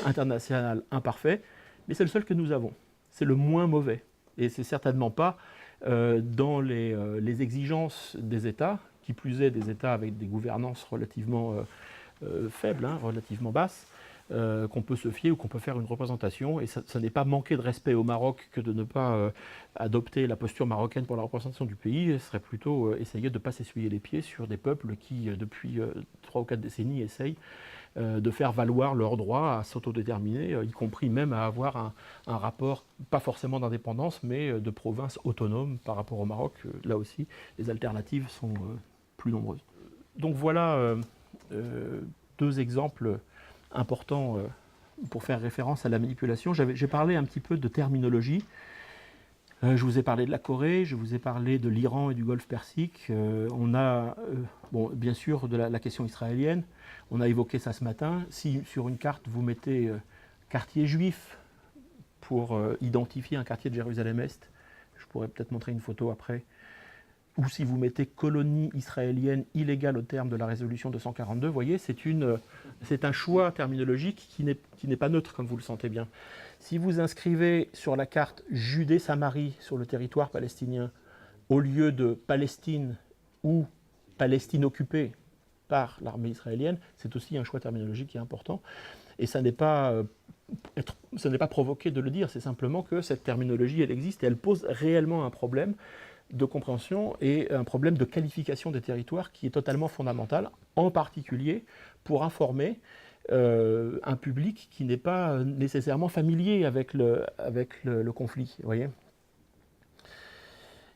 Speaker 1: international imparfait, mais c'est le seul que nous avons. C'est le moins mauvais. Et c'est certainement pas dans les exigences des États, qui plus est des États avec des gouvernances relativement faibles, hein, relativement basses, qu'on peut se fier ou qu'on peut faire une représentation. Et ça n'est pas manquer de respect au Maroc que de ne pas adopter la posture marocaine pour la représentation du pays. Ce serait plutôt essayer de ne pas s'essuyer les pieds sur des peuples qui, depuis 3 ou 4 décennies, essayent de faire valoir leur droit à s'autodéterminer, y compris même à avoir un rapport, pas forcément d'indépendance, mais de province autonome par rapport au Maroc. Là aussi, les alternatives sont plus nombreuses. Donc voilà deux exemples importants pour faire référence à la manipulation. J'ai parlé un petit peu de terminologie. Je vous ai parlé de la Corée, je vous ai parlé de l'Iran et du Golfe Persique. On a, bon, bien sûr, de la question israélienne. On a évoqué ça ce matin. Si sur une carte, vous mettez quartier juif pour identifier un quartier de Jérusalem-Est, je pourrais peut-être montrer une photo après, ou si vous mettez colonie israélienne illégale au terme de la résolution 242, vous voyez, c'est un choix terminologique qui n'est pas neutre, comme vous le sentez bien. Si vous inscrivez sur la carte Judée-Samarie sur le territoire palestinien, au lieu de Palestine ou Palestine occupée par l'armée israélienne, c'est aussi un choix terminologique qui est important. Et ça n'est pas provoqué de le dire, c'est simplement que cette terminologie, elle existe et elle pose réellement un problème de compréhension et un problème de qualification des territoires qui est totalement fondamental, en particulier pour informer un public qui n'est pas nécessairement familier avec le conflit. Vous voyez ?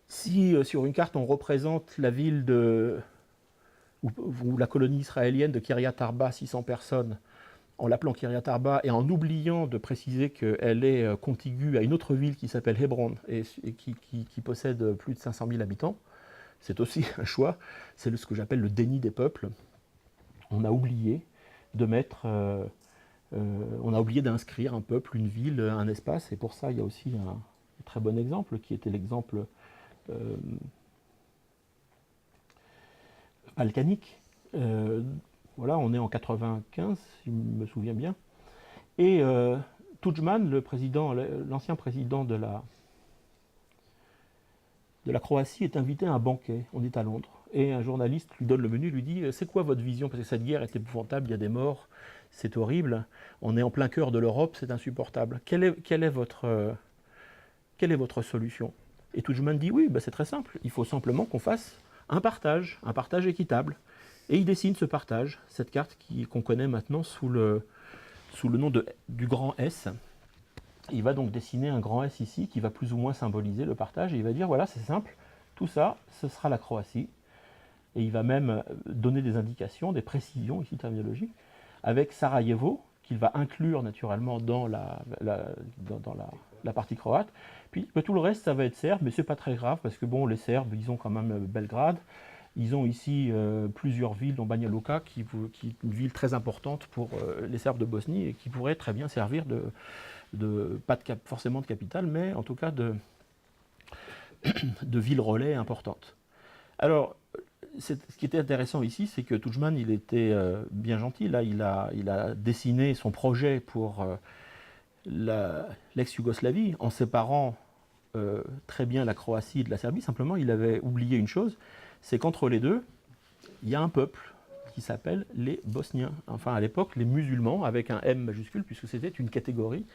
Speaker 1: Si sur une carte on représente la ville ou la colonie israélienne de Kiryat Arba, 600 personnes, en l'appelant Kiryat Arba et en oubliant de préciser qu'elle est contiguë à une autre ville qui s'appelle Hébron et qui possède plus de 500 000 habitants, c'est aussi un choix, c'est ce que j'appelle le déni des peuples. On a oublié de mettre, on a oublié d'inscrire un peuple, une ville, un espace, et pour ça il y a aussi un très bon exemple qui était l'exemple balkanique. Voilà, on est en 95, si je me souviens bien. Et Tudjman, l'ancien président de la Croatie, est invité à un banquet. On est à Londres. Et un journaliste lui donne le menu, lui dit « C'est quoi votre vision ? Parce que cette guerre est épouvantable, il y a des morts, c'est horrible. On est en plein cœur de l'Europe, c'est insupportable. Quelle est votre solution ?» Et Tudjman dit « Oui, c'est très simple. Il faut simplement qu'on fasse un partage équitable. » Et il dessine ce partage, cette carte qu'on connaît maintenant sous le nom du grand S. Il va donc dessiner un grand S ici qui va plus ou moins symboliser le partage. Et il va dire, voilà, c'est simple, tout ça, ce sera la Croatie. Et il va même donner des indications, des précisions ici terminologiques, avec Sarajevo, qu'il va inclure naturellement dans la partie croate. Puis tout le reste, ça va être serbe, mais c'est pas très grave, parce que bon, les Serbes, ils ont quand même Belgrade. Ils ont ici plusieurs villes, dont Banja Luka, qui est une ville très importante pour les Serbes de Bosnie et qui pourrait très bien servir pas forcément de capitale, mais en tout cas de ville relais importante. Alors, ce qui était intéressant ici, c'est que Tudjman, il était bien gentil. Là, il a dessiné son projet pour l'ex-Yougoslavie en séparant très bien la Croatie de la Serbie. Simplement, il avait oublié une chose, c'est qu'entre les deux, il y a un peuple qui s'appelle les Bosniens. Enfin, à l'époque, les musulmans, avec un M majuscule, puisque c'était une catégorie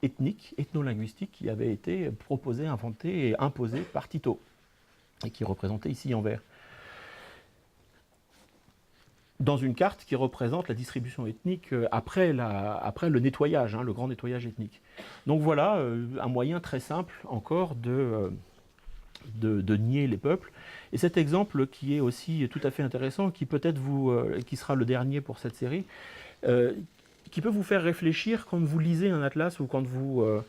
Speaker 1: ethnique, ethno-linguistique, qui avait été proposée, inventée et imposée par Tito, et qui est représentée ici en vert. Dans une carte qui représente la distribution ethnique après le nettoyage, le grand nettoyage ethnique. Donc voilà, un moyen très simple encore de nier les peuples. Et cet exemple qui est aussi tout à fait intéressant, qui peut-être qui sera le dernier pour cette série, qui peut vous faire réfléchir quand vous lisez un atlas ou quand vous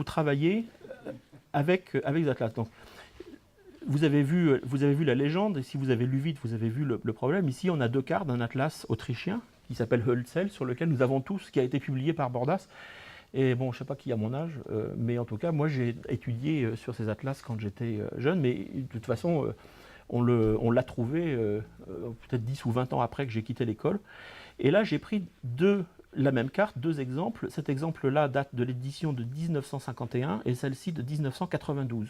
Speaker 1: travaillez avec des atlas. Donc, vous avez vu la légende, et si vous avez lu vite, vous avez vu le problème. Ici, on a deux cartes d'un atlas autrichien qui s'appelle Hölzel, sur lequel nous avons tout ce qui a été publié par Bordas. Et bon, je ne sais pas qui a mon âge, mais en tout cas, moi j'ai étudié sur ces atlas quand j'étais jeune, mais de toute façon, on l'a trouvé peut-être 10 ou 20 ans après que j'ai quitté l'école. Et là, j'ai pris la même carte, deux exemples. Cet exemple-là date de l'édition de 1951 et celle-ci de 1992.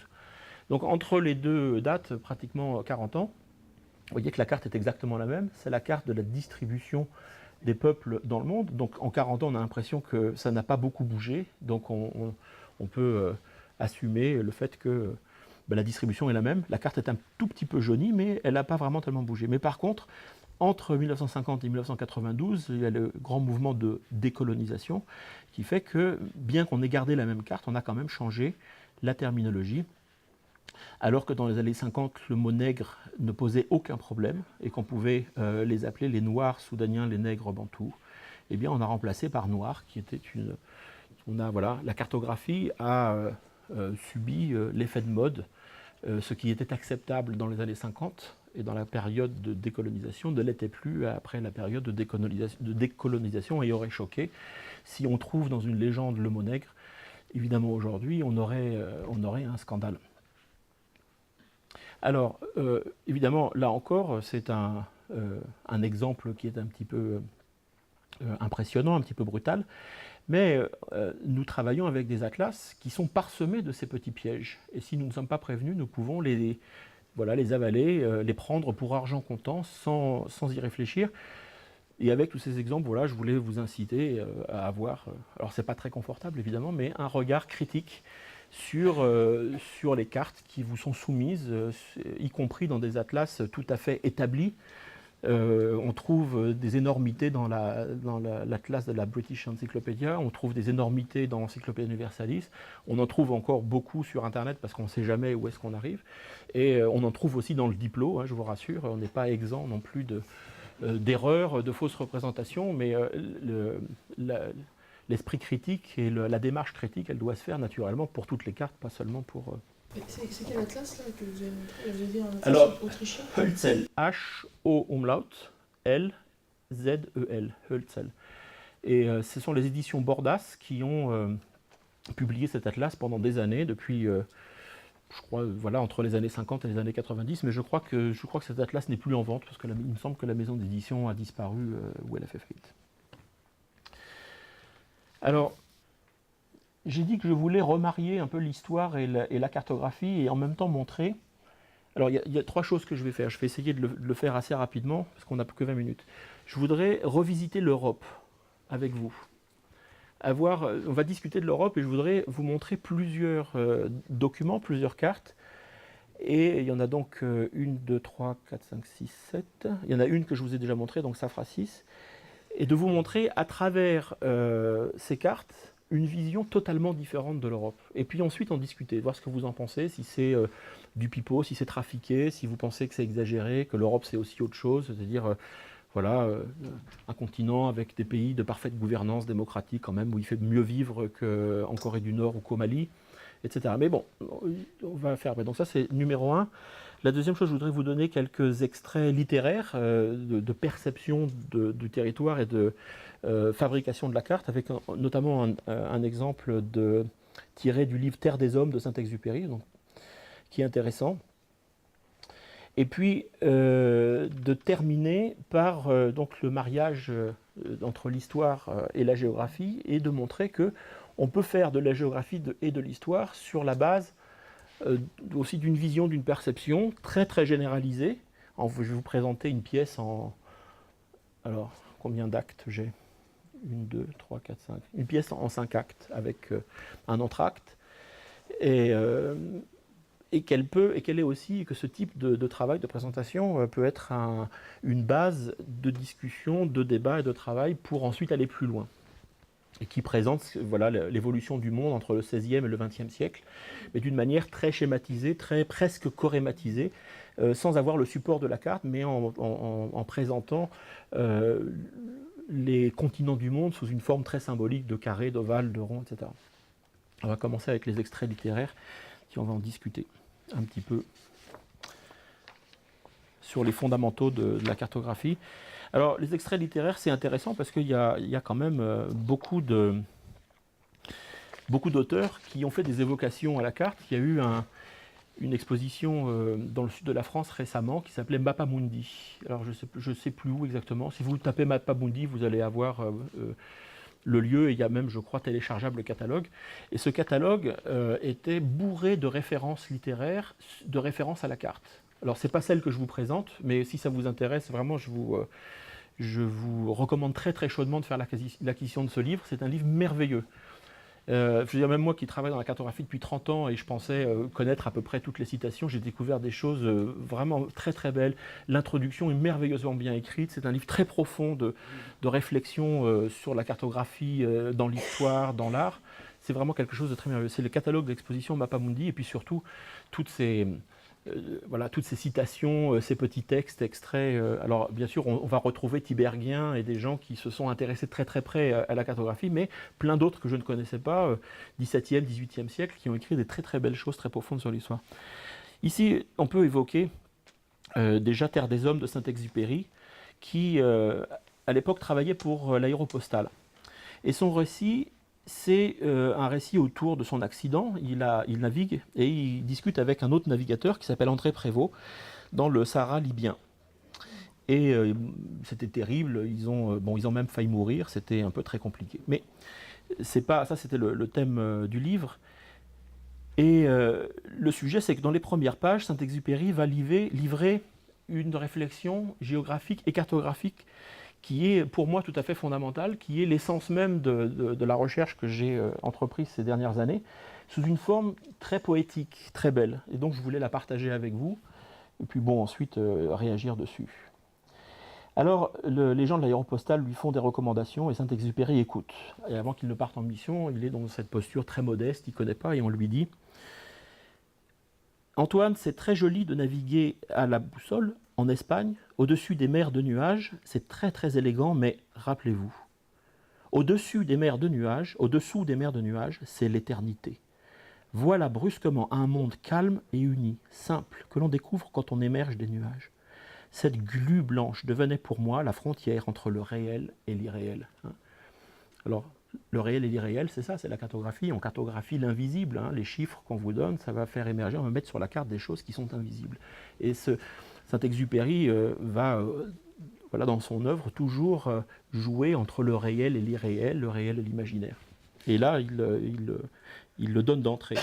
Speaker 1: Donc entre les deux dates, pratiquement 40 ans, vous voyez que la carte est exactement la même. C'est la carte de la distribution des peuples dans le monde. Donc en 40 ans, on a l'impression que ça n'a pas beaucoup bougé. Donc on peut assumer le fait que la distribution est la même. La carte est un tout petit peu jaunie, mais elle n'a pas vraiment tellement bougé. Mais par contre, entre 1950 et 1992, il y a le grand mouvement de décolonisation qui fait que, bien qu'on ait gardé la même carte, on a quand même changé la terminologie. Alors que dans les années 50, le mot nègre ne posait aucun problème et qu'on pouvait les appeler les noirs soudaniens, les nègres bantous, eh bien on a remplacé par noir, qui était une... voilà, la cartographie a subi l'effet de mode. Ce qui était acceptable dans les années 50 et dans la période de décolonisation ne l'était plus après la période de décolonisation et aurait choqué. Si on trouve dans une légende le mot nègre, évidemment aujourd'hui on aurait un scandale. Alors évidemment là encore c'est un exemple qui est un petit peu impressionnant, un petit peu brutal. Mais nous travaillons avec des atlas qui sont parsemés de ces petits pièges. Et si nous ne sommes pas prévenus, nous pouvons les avaler, les prendre pour argent comptant sans y réfléchir. Et avec tous ces exemples, voilà, je voulais vous inciter à avoir, alors c'est pas très confortable évidemment, mais un regard critique sur les cartes qui vous sont soumises, y compris dans des atlas tout à fait établis. On trouve des énormités dans l'atlas de la British Encyclopedia, on trouve des énormités dans l'Encyclopédia Universalis, on en trouve encore beaucoup sur Internet parce qu'on ne sait jamais où est-ce qu'on arrive, et on en trouve aussi dans le Diplo, hein, je vous rassure, on n'est pas exempt non plus d'erreurs, de fausses représentations, mais l'esprit critique et la démarche critique, elle doit se faire naturellement pour toutes les cartes, pas seulement pour...
Speaker 3: C'est quel atlas là que vous avez dit, un atlas
Speaker 1: Alors,
Speaker 3: autrichien?
Speaker 1: Hölzel, H-O-umlaut, L-Z-E-L, Hölzel. Et ce sont les éditions Bordas qui ont publié cet atlas pendant des années, depuis, je crois, voilà, entre les années 50 et les années 90, mais je crois que cet atlas n'est plus en vente, parce qu'il me semble que la maison d'édition a disparu ou elle a fait faillite. Alors, j'ai dit que je voulais remarier un peu l'histoire et la cartographie et en même temps montrer... Alors il y a trois choses que je vais faire. Je vais essayer de le faire assez rapidement parce qu'on n'a que 20 minutes. Je voudrais revisiter l'Europe avec vous. On va discuter de l'Europe et je voudrais vous montrer plusieurs documents, plusieurs cartes. Et il y en a donc 1, 2, 3, 4, 5, 6, 7. Il y en a une que je vous ai déjà montrée, donc ça fera 6. Et de vous montrer à travers ces cartes une vision totalement différente de l'Europe. Et puis ensuite en discuter, voir ce que vous en pensez, si c'est du pipeau, si c'est trafiqué, si vous pensez que c'est exagéré, que l'Europe c'est aussi autre chose, c'est-à-dire voilà, un continent avec des pays de parfaite gouvernance démocratique quand même, où il fait mieux vivre qu'en Corée du Nord ou qu'au Mali, etc. Mais bon, on va faire. Donc ça c'est numéro 1. La deuxième chose, je voudrais vous donner quelques extraits littéraires de perception du territoire et de fabrication de la carte, avec notamment un exemple tiré du livre Terre des Hommes de Saint-Exupéry, qui est intéressant. Et puis de terminer par donc le mariage entre l'histoire et la géographie, et de montrer que on peut faire de la géographie et de l'histoire sur la base aussi d'une vision, d'une perception très très généralisée. Je vais vous présenter une pièce en... Alors, combien d'actes j'ai ? 1, 2, 3, 4, 5. Une pièce en 5 actes avec un entracte. Et qu'elle est aussi, que ce type de travail, de présentation peut être une base de discussion, de débat et de travail pour ensuite aller plus loin. Et qui présente voilà, l'évolution du monde entre le XVIe et le XXe siècle, mais d'une manière très schématisée, presque chorématisée, sans avoir le support de la carte, mais en présentant les continents du monde sous une forme très symbolique de carré, d'ovale, de rond, etc. On va commencer avec les extraits littéraires, qui on va en discuter un petit peu sur les fondamentaux de la cartographie. Alors, les extraits littéraires, c'est intéressant parce qu'il y a quand même beaucoup d'auteurs qui ont fait des évocations à la carte. Il y a eu une exposition dans le sud de la France récemment qui s'appelait Mappamundi. Alors, je ne sais plus où exactement. Si vous tapez Mappamundi, vous allez avoir le lieu, et il y a même, je crois, téléchargeable le catalogue. Et ce catalogue était bourré de références littéraires, de références à la carte. Alors, ce n'est pas celle que je vous présente, mais si ça vous intéresse, vraiment, je vous recommande très très chaudement de faire l'acquisition de ce livre. C'est un livre merveilleux. Je veux dire, même moi qui travaille dans la cartographie depuis 30 ans et je pensais connaître à peu près toutes les citations, j'ai découvert des choses vraiment très très belles. L'introduction est merveilleusement bien écrite, c'est un livre très profond de réflexion sur la cartographie dans l'histoire, dans l'art. C'est vraiment quelque chose de très merveilleux. C'est le catalogue d'exposition Mappamundi et puis surtout toutes ces citations, ces petits textes, extraits. Alors, bien sûr, on va retrouver Tiberghien et des gens qui se sont intéressés très très près à la cartographie, mais plein d'autres que je ne connaissais pas, 17e, 18e siècle, qui ont écrit des très très belles choses, très profondes sur l'histoire. Ici, on peut évoquer déjà Terre des Hommes de Saint-Exupéry, qui, à l'époque, travaillait pour l'Aéropostale. Et son récit, c'est un récit autour de son accident. Il navigue et il discute avec un autre navigateur qui s'appelle André Prévost dans le Sahara libyen. Et c'était terrible, ils ont même failli mourir, c'était un peu très compliqué. Mais ça, c'était le thème du livre. Et le sujet, c'est que dans les premières pages, Saint-Exupéry va livrer une réflexion géographique et cartographique qui est pour moi tout à fait fondamentale, qui est l'essence même de la recherche que j'ai entreprise ces dernières années, sous une forme très poétique, très belle. Et donc je voulais la partager avec vous, et puis ensuite réagir dessus. Alors, les gens de l'Aéropostale lui font des recommandations, et Saint-Exupéry écoute. Et avant qu'il ne parte en mission, il est dans cette posture très modeste, il ne connaît pas, et on lui dit « Antoine, c'est très joli de naviguer à la boussole, en Espagne, au-dessus des mers de nuages, c'est très très élégant, mais rappelez-vous, au-dessous des mers de nuages, c'est l'éternité. Voilà brusquement un monde calme et uni, simple, que l'on découvre quand on émerge des nuages. Cette glu blanche devenait pour moi la frontière entre le réel et l'irréel. » Alors, le réel et l'irréel, c'est ça, c'est la cartographie. On cartographie l'invisible. Les chiffres qu'on vous donne, ça va faire émerger, on va mettre sur la carte des choses qui sont invisibles. Et Saint-Exupéry va, dans son œuvre, toujours jouer entre le réel et l'irréel, le réel et l'imaginaire. Et là, il le donne d'entrée.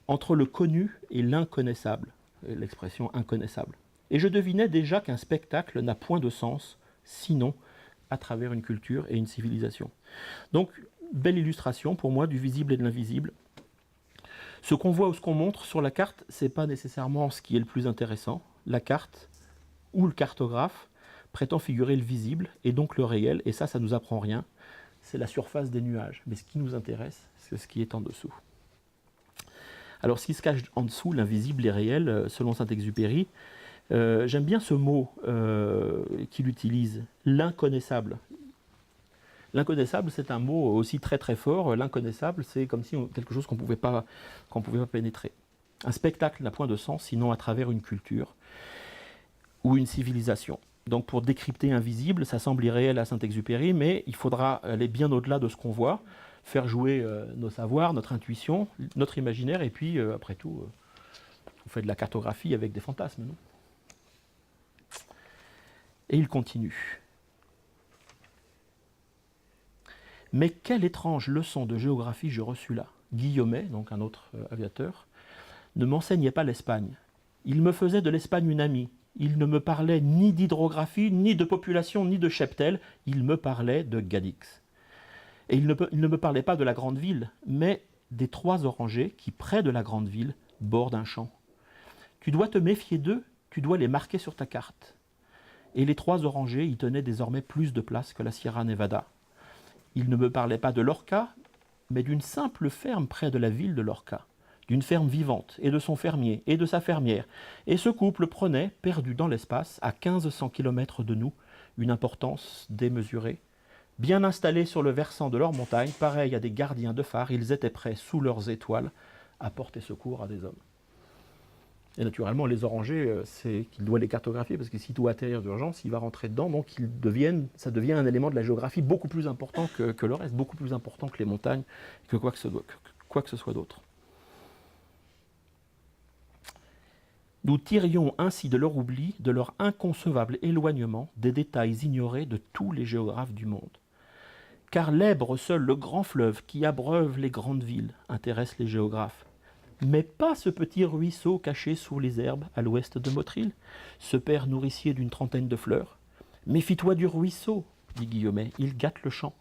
Speaker 1: Entre le connu et l'inconnaissable, l'expression inconnaissable. Et je devinais déjà qu'un spectacle n'a point de sens, sinon à travers une culture et une civilisation. Donc, belle illustration pour moi du visible et de l'invisible. Ce qu'on voit ou ce qu'on montre sur la carte, ce n'est pas nécessairement ce qui est le plus intéressant. La carte ou le cartographe prétend figurer le visible et donc le réel, et ça ne nous apprend rien. C'est la surface des nuages. Mais ce qui nous intéresse, c'est ce qui est en dessous. Alors, ce qui se cache en dessous, l'invisible et réel, selon Saint-Exupéry, j'aime bien ce mot qu'il utilise, l'inconnaissable. L'inconnaissable, c'est un mot aussi très très fort. L'inconnaissable, c'est comme si quelque chose qu'on pouvait pas pénétrer. Un spectacle n'a point de sens, sinon à travers une culture ou une civilisation. Donc pour décrypter invisible, ça semble irréel à Saint-Exupéry, mais il faudra aller bien au-delà de ce qu'on voit, faire jouer nos savoirs, notre intuition, notre imaginaire, et puis après tout, on fait de la cartographie avec des fantasmes, non ? Et il continue. Mais quelle étrange leçon de géographie je reçus là. Guillaumet, donc un autre aviateur, ne m'enseignait pas l'Espagne. Il me faisait de l'Espagne une amie. Il ne me parlait ni d'hydrographie, ni de population, ni de cheptel. Il me parlait de Cadix. Et il ne me parlait pas de la grande ville, mais des 3 orangers qui, près de la grande ville, bordent un champ. Tu dois te méfier d'eux, tu dois les marquer sur ta carte. Et les 3 orangers y tenaient désormais plus de place que la Sierra Nevada. Il ne me parlait pas de Lorca, mais d'une simple ferme près de la ville de Lorca, d'une ferme vivante, et de son fermier, et de sa fermière. Et ce couple prenait, perdu dans l'espace, à 1500 km de nous, une importance démesurée. Bien installés sur le versant de leur montagne, pareils à des gardiens de phare, ils étaient prêts, sous leurs étoiles, à porter secours à des hommes. Et naturellement, les orangers, c'est qu'il doit les cartographier, parce que s'il doit atterrir d'urgence, il va rentrer dedans, donc ça devient un élément de la géographie beaucoup plus important que le reste, beaucoup plus important que les montagnes, que quoi que ce soit d'autre. Nous tirions ainsi de leur oubli, de leur inconcevable éloignement, des détails ignorés de tous les géographes du monde. Car l'Èbre seul, le grand fleuve qui abreuve les grandes villes, intéresse les géographes. Mais pas ce petit ruisseau caché sous les herbes à l'ouest de Motril, ce père nourricier d'une 30aine de fleurs. Méfie-toi du ruisseau, dit Guillaumet, il gâte le champ.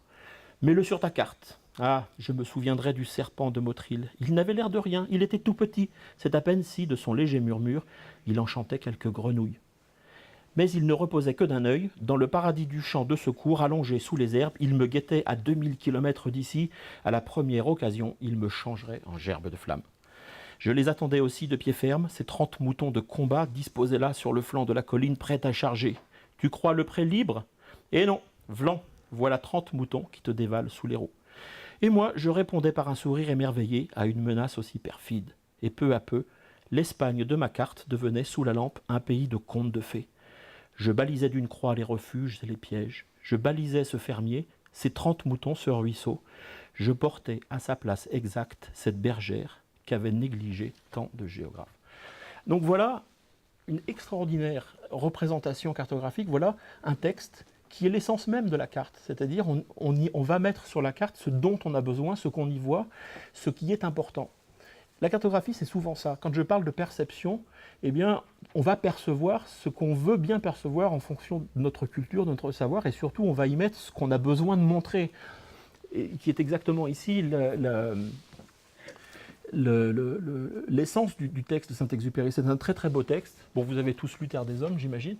Speaker 1: Mets-le sur ta carte, Ah, je me souviendrai du serpent de Motril. Il n'avait l'air de rien, il était tout petit. C'est à peine si, de son léger murmure, il enchantait quelques grenouilles. Mais il ne reposait que d'un œil. Dans le paradis du champ de secours, allongé sous les herbes, il me guettait à 2000 kilomètres d'ici. À la première occasion, il me changerait en gerbe de flamme. Je les attendais aussi de pied ferme, ces 30 moutons de combat disposés là sur le flanc de la colline, prêts à charger. Tu crois le pré libre? Eh non, vlan, voilà 30 moutons qui te dévalent sous les roues. Et moi, je répondais par un sourire émerveillé à une menace aussi perfide. Et peu à peu, l'Espagne de ma carte devenait sous la lampe un pays de contes de fées. Je balisais d'une croix les refuges et les pièges. Je balisais ce fermier, ces 30 moutons, ce ruisseau. Je portais à sa place exacte cette bergère qu'avaient négligé tant de géographes. Donc voilà une extraordinaire représentation cartographique. Voilà un texte qui est l'essence même de la carte. C'est-à-dire on va mettre sur la carte ce dont on a besoin, ce qu'on y voit, ce qui est important. La cartographie, c'est souvent ça. Quand je parle de perception, eh bien, on va percevoir ce qu'on veut bien percevoir en fonction de notre culture, de notre savoir, et surtout, on va y mettre ce qu'on a besoin de montrer, et qui est exactement ici l'essence du texte de Saint-Exupéry. C'est un très très beau texte. Bon, vous avez tous lu Terre des Hommes, j'imagine.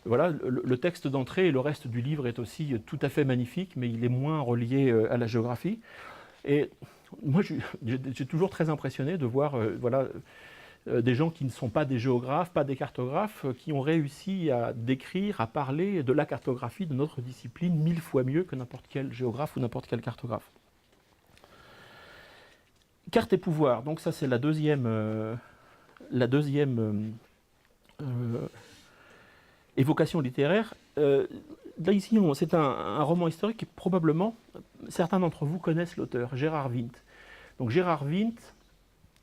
Speaker 1: Voilà, le texte d'entrée et le reste du livre est aussi tout à fait magnifique, mais il est moins relié à la géographie. Et moi, j'ai toujours très impressionné de voir des gens qui ne sont pas des géographes, pas des cartographes, qui ont réussi à décrire, à parler de la cartographie de notre discipline 1000 fois mieux que n'importe quel géographe ou n'importe quel cartographe. Carte et pouvoir, donc ça c'est la deuxième évocation littéraire. Là ici, c'est un roman historique et probablement certains d'entre vous connaissent l'auteur, Gérard Vint. Donc Gérard Vint,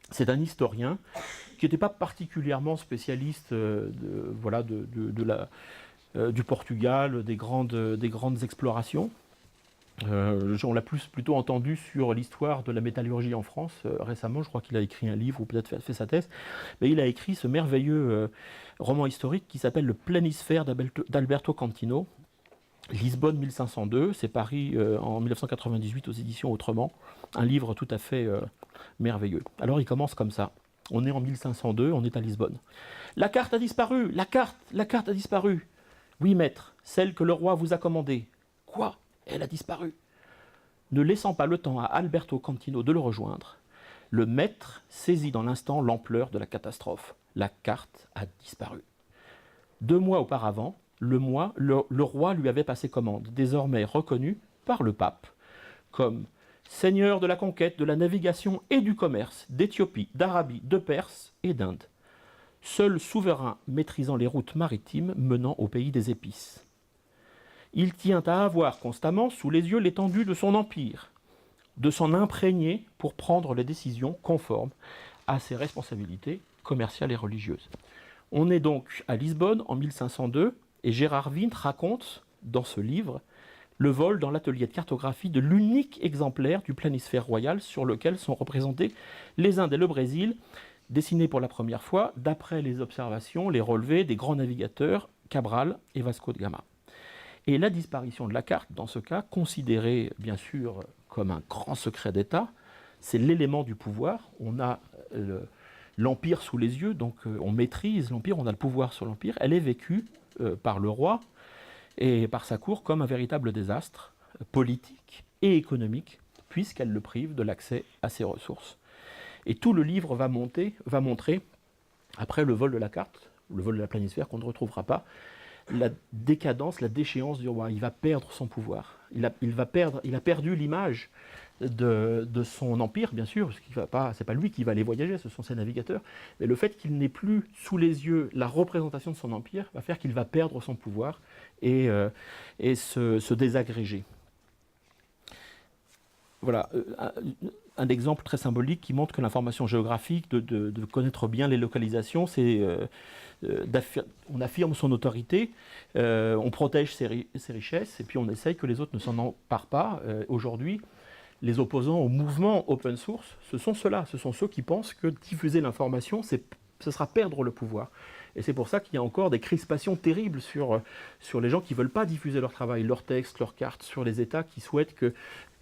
Speaker 1: c'est un historien qui n'était pas particulièrement spécialiste du Portugal, des grandes explorations. On l'a plutôt entendu sur l'histoire de la métallurgie en France récemment. Je crois qu'il a écrit un livre ou peut-être fait sa thèse. Mais il a écrit ce merveilleux roman historique qui s'appelle Le Planisphère d'Alberto Cantino. Lisbonne 1502, c'est Paris en 1998 aux éditions Autrement. Un livre tout à fait merveilleux. Alors il commence comme ça. On est en 1502, on est à Lisbonne. La carte a disparu, la carte a disparu. Oui, maître, celle que le roi vous a commandée. Quoi? Elle a disparu. Ne laissant pas le temps à Alberto Cantino de le rejoindre, le maître saisit dans l'instant l'ampleur de la catastrophe. La carte a disparu. 2 mois auparavant, le roi lui avait passé commande, désormais reconnu par le pape comme seigneur de la conquête, de la navigation et du commerce, d'Éthiopie, d'Arabie, de Perse et d'Inde. Seul souverain maîtrisant les routes maritimes menant au pays des épices. Il tient à avoir constamment sous les yeux l'étendue de son empire, de s'en imprégner pour prendre les décisions conformes à ses responsabilités commerciales et religieuses. On est donc à Lisbonne en 1502 et Gérard Vint raconte dans ce livre le vol dans l'atelier de cartographie de l'unique exemplaire du planisphère royal sur lequel sont représentés les Indes et le Brésil, dessinés pour la première fois d'après les observations, les relevés des grands navigateurs Cabral et Vasco de Gama. Et la disparition de la carte, dans ce cas, considérée bien sûr comme un grand secret d'État, c'est l'élément du pouvoir. On a l'Empire sous les yeux, donc on maîtrise l'Empire, on a le pouvoir sur l'Empire. Elle est vécue par le roi et par sa cour comme un véritable désastre politique et économique, puisqu'elle le prive de l'accès à ses ressources. Et tout le livre va montrer, après le vol de la carte, le vol de la planisphère qu'on ne retrouvera pas, la décadence, la déchéance du roi. Il va perdre son pouvoir. Il a perdu l'image de son empire, bien sûr, parce que c'est pas lui qui va aller voyager, ce sont ses navigateurs. Mais le fait qu'il n'ait plus sous les yeux la représentation de son empire va faire qu'il va perdre son pouvoir et se désagréger. Voilà, un exemple très symbolique qui montre que l'information géographique, de connaître bien les localisations, on affirme son autorité, on protège ses richesses, et puis on essaye que les autres ne s'en emparent pas. Aujourd'hui, les opposants au mouvement open source, ce sont ceux-là, ce sont ceux qui pensent que diffuser l'information, ce sera perdre le pouvoir. Et c'est pour ça qu'il y a encore des crispations terribles sur les gens qui ne veulent pas diffuser leur travail, leurs textes, leurs cartes, sur les États qui souhaitent que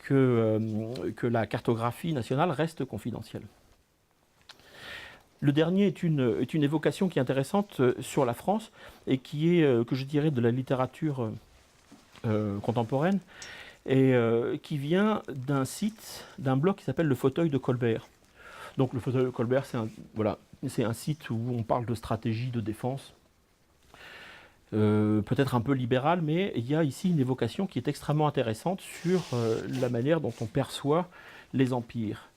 Speaker 1: que la cartographie nationale reste confidentielle. Le dernier est une évocation qui est intéressante sur la France et qui est, que je dirais, de la littérature contemporaine et qui vient d'un site, d'un blog qui s'appelle Le Fauteuil de Colbert. Donc le Fauteuil de Colbert, c'est un site où on parle de stratégie de défense, peut-être un peu libéral, mais il y a ici une évocation qui est extrêmement intéressante sur la manière dont on perçoit les empires,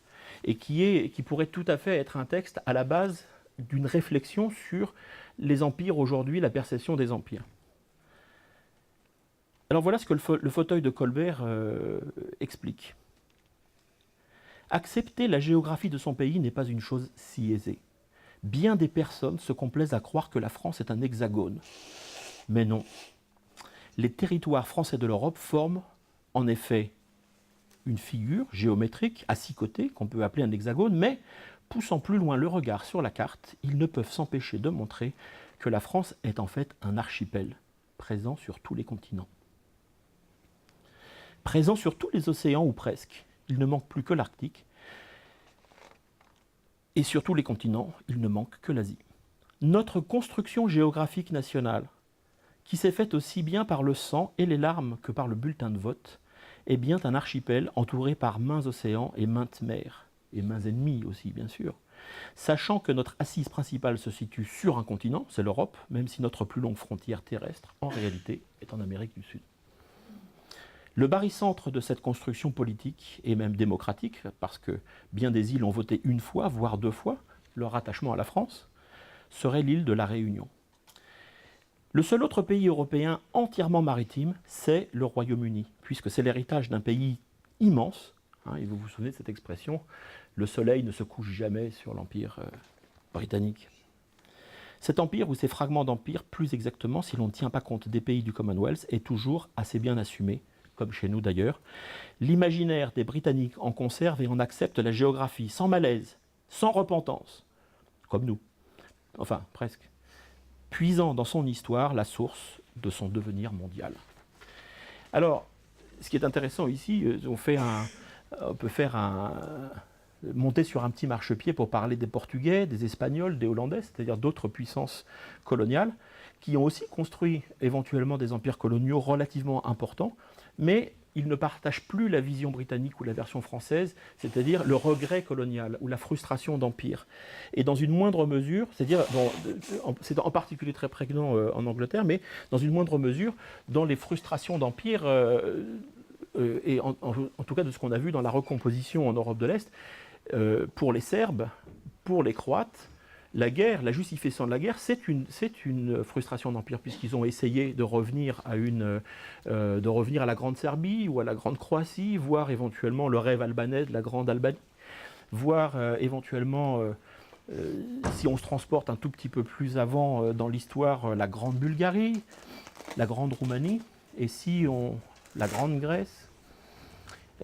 Speaker 1: et qui pourrait tout à fait être un texte à la base d'une réflexion sur les empires aujourd'hui, la perception des empires. Alors voilà ce que le fauteuil de Colbert explique. Accepter la géographie de son pays n'est pas une chose si aisée. Bien des personnes se complaisent à croire que la France est un hexagone. Mais non. Les territoires français de l'Europe forment en effet une figure géométrique à 6 côtés, qu'on peut appeler un hexagone, mais poussant plus loin le regard sur la carte, ils ne peuvent s'empêcher de montrer que la France est en fait un archipel, présent sur tous les continents. Présent sur tous les océans ou presque, il ne manque plus que l'Arctique, et sur tous les continents, il ne manque que l'Asie. Notre construction géographique nationale, qui s'est faite aussi bien par le sang et les larmes que par le bulletin de vote, est bien un archipel entouré par maints océans et maintes mers, et maints ennemis aussi bien sûr, sachant que notre assise principale se situe sur un continent, c'est l'Europe, même si notre plus longue frontière terrestre, en réalité, est en Amérique du Sud. Le barycentre de cette construction politique, et même démocratique, parce que bien des îles ont voté une fois, voire 2 fois, leur attachement à la France, serait l'île de la Réunion. Le seul autre pays européen entièrement maritime, c'est le Royaume-Uni, puisque c'est l'héritage d'un pays immense, et vous vous souvenez de cette expression, le soleil ne se couche jamais sur l'Empire britannique. Cet empire, ou ces fragments d'empire, plus exactement, si l'on ne tient pas compte des pays du Commonwealth, est toujours assez bien assumé, comme chez nous d'ailleurs. L'imaginaire des Britanniques en conserve et en accepte la géographie sans malaise, sans repentance, comme nous, enfin presque, puisant dans son histoire la source de son devenir mondial. Alors, ce qui est intéressant ici, on peut monter sur un petit marchepied pour parler des Portugais, des Espagnols, des Hollandais, c'est-à-dire d'autres puissances coloniales, qui ont aussi construit éventuellement des empires coloniaux relativement importants, mais ils ne partagent plus la vision britannique ou la version française, c'est-à-dire le regret colonial ou la frustration d'empire. Et dans une moindre mesure, c'est-à-dire, c'est en particulier très prégnant en Angleterre, mais dans une moindre mesure, dans les frustrations d'empire, et en tout cas de ce qu'on a vu dans la recomposition en Europe de l'Est, pour les Serbes, pour les Croates, la guerre, la justification de la guerre, c'est une frustration d'empire, puisqu'ils ont essayé de revenir à la Grande Serbie ou à la Grande Croatie, voire éventuellement le rêve albanais de la Grande Albanie, voire éventuellement, si on se transporte un tout petit peu plus avant dans l'histoire, la Grande Bulgarie, la Grande Roumanie, et si la Grande Grèce,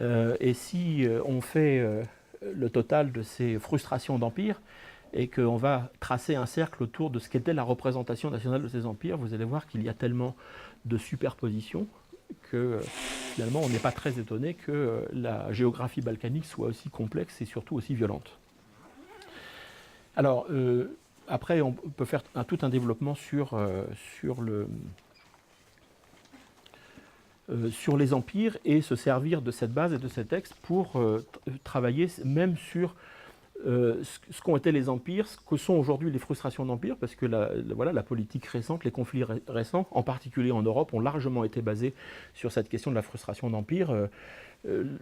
Speaker 1: et si on fait le total de ces frustrations d'empire, et qu'on va tracer un cercle autour de ce qu'était la représentation nationale de ces empires, vous allez voir qu'il y a tellement de superpositions que finalement on n'est pas très étonné que la géographie balkanique soit aussi complexe et surtout aussi violente. Alors, après on peut faire tout un développement sur les empires et se servir de cette base et de ces textes pour travailler même sur ce qu'ont été les empires, ce que sont aujourd'hui les frustrations d'empire, parce que la politique récente, les conflits récents, en particulier en Europe, ont largement été basés sur cette question de la frustration d'empire.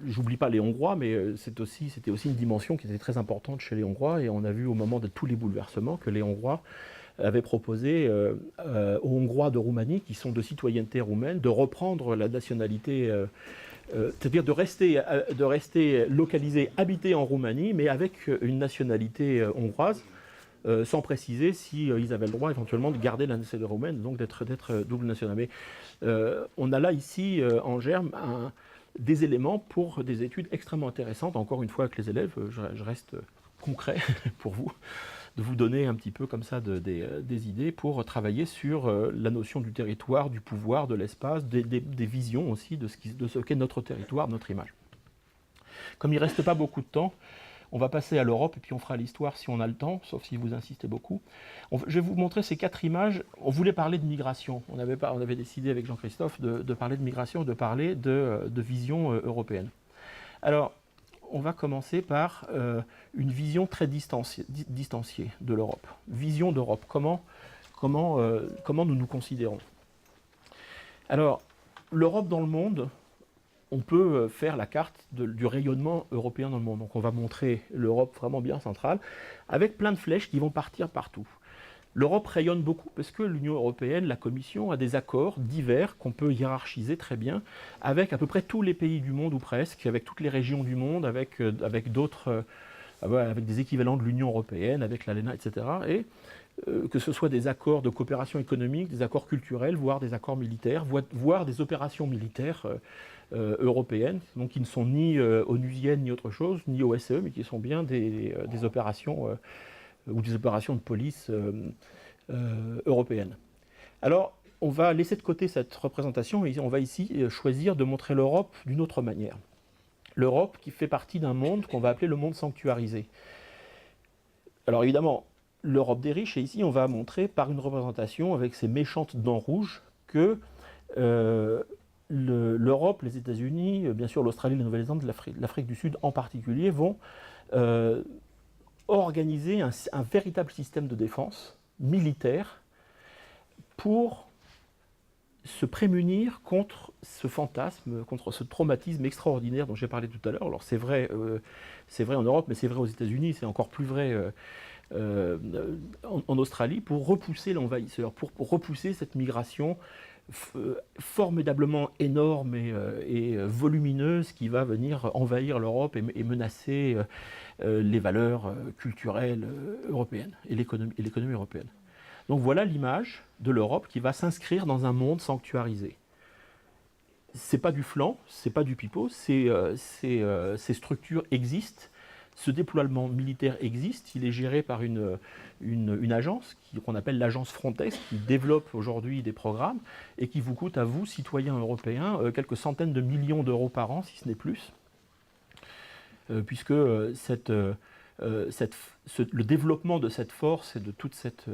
Speaker 1: J'oublie pas les Hongrois, mais c'était aussi une dimension qui était très importante chez les Hongrois, et on a vu au moment de tous les bouleversements que les Hongrois avaient proposé aux Hongrois de Roumanie, qui sont de citoyenneté roumaine, de reprendre la nationalité, c'est-à-dire de rester localisés, habités en Roumanie, mais avec une nationalité hongroise, sans préciser s'ils avaient le droit éventuellement de garder la nationalité roumaine, donc d'être double national. Mais on a là ici en germe des éléments pour des études extrêmement intéressantes. Encore une fois avec les élèves, je reste concret pour vous, de vous donner un petit peu comme ça des idées pour travailler sur la notion du territoire, du pouvoir, de l'espace, des visions aussi de ce qu'est notre territoire, notre image. Comme il ne reste pas beaucoup de temps, on va passer à l'Europe et puis on fera l'histoire si on a le temps, sauf si vous insistez beaucoup. Je vais vous montrer ces 4 images. On voulait parler de migration. On avait décidé avec Jean-Christophe de parler de migration, de parler de vision européenne. Alors, on va commencer par une vision très distanciée de l'Europe. Vision d'Europe. Comment nous nous considérons? Alors, l'Europe dans le monde, on peut faire la carte du rayonnement européen dans le monde. Donc on va montrer l'Europe vraiment bien centrale, avec plein de flèches qui vont partir partout. L'Europe rayonne beaucoup parce que l'Union européenne, la Commission, a des accords divers qu'on peut hiérarchiser très bien avec à peu près tous les pays du monde ou presque, avec toutes les régions du monde, avec d'autres, avec des équivalents de l'Union européenne, avec l'ALENA, etc. Et que ce soit des accords de coopération économique, des accords culturels, voire des accords militaires, voire des opérations militaires européennes, donc qui ne sont ni onusiennes ni autre chose, ni OSCE, mais qui sont bien des opérations ou des opérations de police européennes. Alors, on va laisser de côté cette représentation et on va ici choisir de montrer l'Europe d'une autre manière. L'Europe qui fait partie d'un monde qu'on va appeler le monde sanctuarisé. Alors évidemment, l'Europe des riches, et ici on va montrer par une représentation avec ces méchantes dents rouges que l'Europe, les États-Unis, bien sûr l'Australie, la Nouvelle-Zélande, l'Afrique du Sud en particulier, vont organiser un véritable système de défense militaire pour se prémunir contre ce fantasme, contre ce traumatisme extraordinaire dont j'ai parlé tout à l'heure. Alors c'est vrai en Europe, mais c'est vrai aux États-Unis, c'est encore plus vrai en Australie, pour repousser l'envahisseur, pour repousser cette migration formidablement énorme et volumineuse qui va venir envahir l'Europe et menacer les valeurs culturelles européennes et l'économie européenne. Donc voilà l'image de l'Europe qui va s'inscrire dans un monde sanctuarisé. C'est pas du flan, c'est pas du pipeau, ces structures existent. Ce déploiement militaire existe, il est géré par une agence qu'on appelle l'agence Frontex, qui développe aujourd'hui des programmes et qui vous coûte à vous, citoyens européens, quelques centaines de millions d'euros par an, si ce n'est plus, puisque le développement de cette force et de toute cette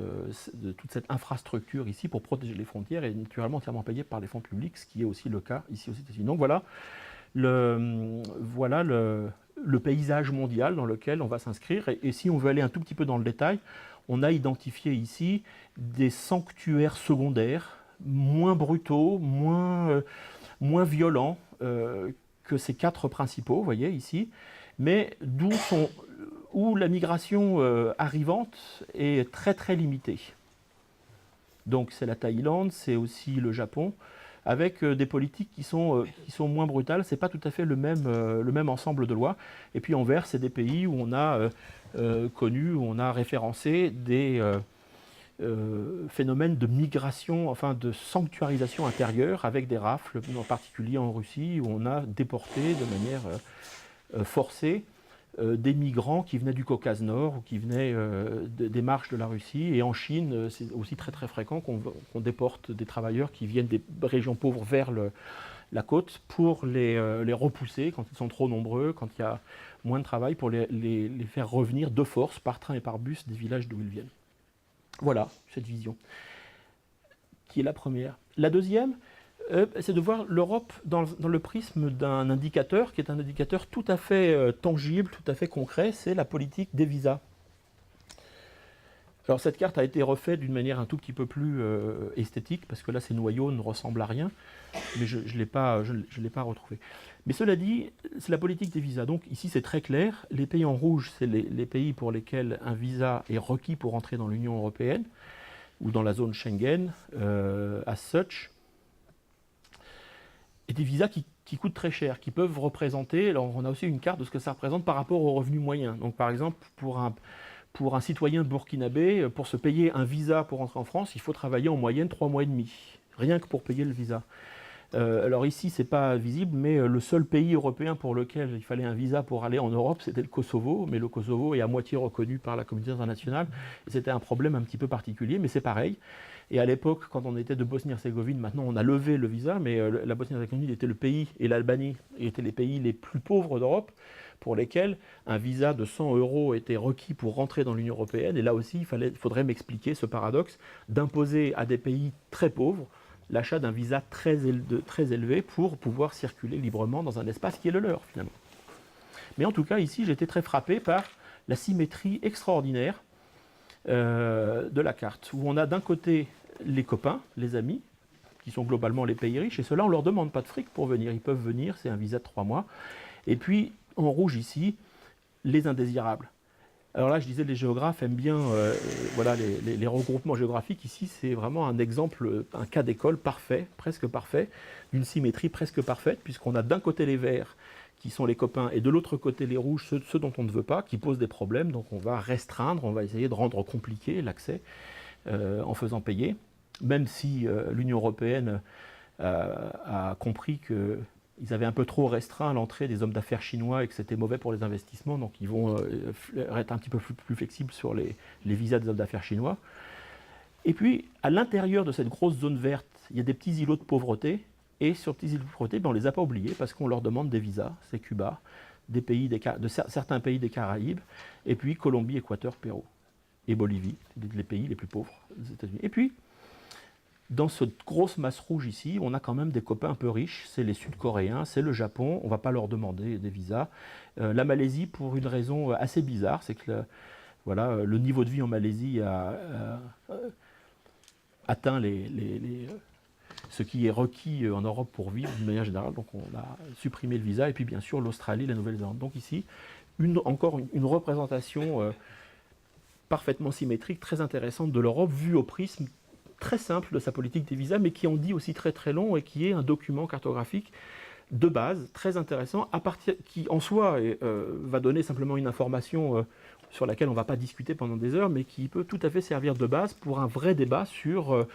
Speaker 1: infrastructure ici pour protéger les frontières est naturellement entièrement payé par les fonds publics, ce qui est aussi le cas ici aux États-Unis. Donc voilà le paysage mondial dans lequel on va s'inscrire. Et si on veut aller un tout petit peu dans le détail, on a identifié ici des sanctuaires secondaires, moins brutaux, moins violents que ces 4 principaux, vous voyez ici, mais où la migration arrivante est très très limitée. Donc c'est la Thaïlande, c'est aussi le Japon, avec des politiques qui sont moins brutales. Ce n'est pas tout à fait le même ensemble de lois. Et puis en vert, c'est des pays où on a connu, où on a référencé des phénomènes de migration, enfin de sanctuarisation intérieure, avec des rafles, en particulier en Russie, où on a déporté de manière forcée des migrants qui venaient du Caucase Nord ou qui venaient des marches de la Russie. Et en Chine, c'est aussi très très fréquent qu'on déporte des travailleurs qui viennent des régions pauvres vers la côte pour les repousser quand ils sont trop nombreux, quand il y a moins de travail, pour les faire revenir de force par train et par bus des villages d'où ils viennent. Voilà cette vision, qui est la première. La deuxième, c'est de voir l'Europe dans le prisme d'un indicateur qui est un indicateur tout à fait tangible, tout à fait concret, c'est la politique des visas. Alors cette carte a été refaite d'une manière un tout petit peu plus esthétique, parce que là ces noyaux ne ressemblent à rien, mais je ne l'ai pas retrouvé. Mais cela dit, c'est la politique des visas. Donc ici c'est très clair, les pays en rouge, c'est les pays pour lesquels un visa est requis pour entrer dans l'Union européenne, ou dans la zone Schengen, as such. Et des visas qui coûtent très cher, qui peuvent représenter, alors on a aussi une carte de ce que ça représente par rapport au revenu moyen. Donc par exemple, pour un citoyen burkinabé, pour se payer un visa pour entrer en France, il faut travailler en moyenne 3 mois et demi, rien que pour payer le visa. Alors ici, c'est pas visible, mais le seul pays européen pour lequel il fallait un visa pour aller en Europe, c'était le Kosovo. Mais le Kosovo est à moitié reconnu par la communauté internationale. Et c'était un problème un petit peu particulier, mais c'est pareil. Et à l'époque, quand on était de Bosnie-Herzégovine, maintenant on a levé le visa, mais la Bosnie-Herzégovine était le pays, et l'Albanie étaient les pays les plus pauvres d'Europe, pour lesquels un visa de 100 € était requis pour rentrer dans l'Union européenne. Et là aussi, il faudrait m'expliquer ce paradoxe d'imposer à des pays très pauvres l'achat d'un visa très élevé pour pouvoir circuler librement dans un espace qui est le leur, finalement. Mais en tout cas, ici, j'étais très frappé par la symétrie extraordinaire de la carte, où on a d'un côté les copains, les amis, qui sont globalement les pays riches, et ceux-là, on ne leur demande pas de fric pour venir. Ils peuvent venir, c'est un visa de 3 mois. Et puis, en rouge ici, les indésirables. Alors là, je disais, les géographes aiment bien voilà, les regroupements géographiques. Ici, c'est vraiment un exemple, un cas d'école parfait, presque parfait, d'une symétrie presque parfaite, puisqu'on a d'un côté les verts, qui sont les copains, et de l'autre côté les rouges, ceux dont on ne veut pas, qui posent des problèmes. Donc on va restreindre, on va essayer de rendre compliqué l'accès en faisant payer, même si l'Union européenne a compris que ils avaient un peu trop restreint l'entrée des hommes d'affaires chinois et que c'était mauvais pour les investissements, donc ils vont être un petit peu plus flexibles sur les visas des hommes d'affaires chinois. Et puis, à l'intérieur de cette grosse zone verte, il y a des petits îlots de pauvreté, et sur ces petits îlots de pauvreté, on ne les a pas oubliés parce qu'on leur demande des visas, c'est Cuba, de certains pays des Caraïbes, et puis Colombie, Équateur, Pérou, et Bolivie, les pays les plus pauvres des États-Unis. Et puis, dans cette grosse masse rouge ici, on a quand même des copains un peu riches, c'est les Sud-Coréens, c'est le Japon, on ne va pas leur demander des visas. La Malaisie, pour une raison assez bizarre, c'est que voilà, le niveau de vie en Malaisie a atteint ce qui est requis en Europe pour vivre d'une manière générale, donc on a supprimé le visa, et puis bien sûr l'Australie, la Nouvelle-Zélande. Donc ici, encore une représentation parfaitement symétrique, très intéressante de l'Europe, vue au prisme très simple de sa politique des visas, mais qui en dit aussi très très long et qui est un document cartographique de base, très intéressant, qui en soi va donner simplement une information sur laquelle on ne va pas discuter pendant des heures, mais qui peut tout à fait servir de base pour un vrai débat sur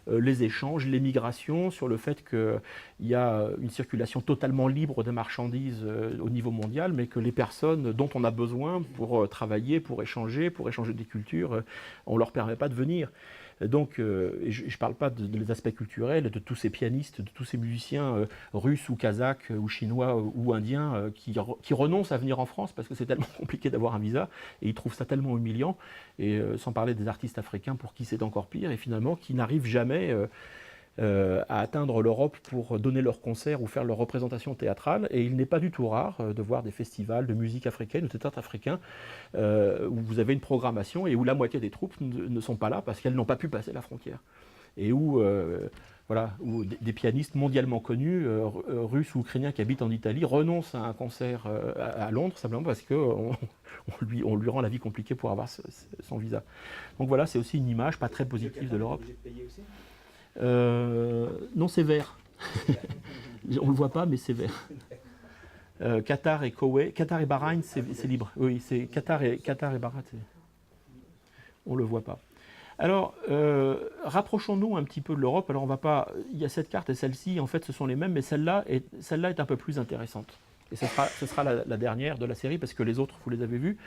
Speaker 1: les échanges, les migrations, sur le fait qu'il y a une circulation totalement libre des marchandises au niveau mondial, mais que les personnes dont on a besoin pour travailler, pour échanger des cultures, on ne leur permet pas de venir. Donc, je ne parle pas des aspects culturels, de tous ces pianistes, de tous ces musiciens russes ou kazakhs ou chinois ou indiens qui renoncent à venir en France parce que c'est tellement compliqué d'avoir un visa et ils trouvent ça tellement humiliant, et sans parler des artistes africains pour qui c'est encore pire, et finalement qui n'arrivent jamais à atteindre l'Europe pour donner leurs concerts ou faire leurs représentations théâtrales. Et il n'est pas du tout rare de voir des festivals de musique africaine ou de théâtre africain où vous avez une programmation et où la moitié des troupes ne sont pas là parce qu'elles n'ont pas pu passer la frontière. Et où, où des pianistes mondialement connus, russes ou ukrainiens qui habitent en Italie, renoncent à un concert à Londres simplement parce qu'on on lui rend la vie compliquée pour avoir son visa. Donc voilà, c'est aussi une image pas très positive de l'Europe. Non, c'est vert. On ne le voit pas, mais c'est vert. Qatar et Koweït, Qatar et Bahreïn, c'est libre. Oui, c'est Qatar et Bahreïn. On ne le voit pas. Alors, rapprochons-nous un petit peu de l'Europe. Alors, on va pas. Il y a cette carte et celle-ci, en fait, ce sont les mêmes, mais celle-là est un peu plus intéressante. Et ce sera la dernière de la série parce que les autres, vous les avez vues.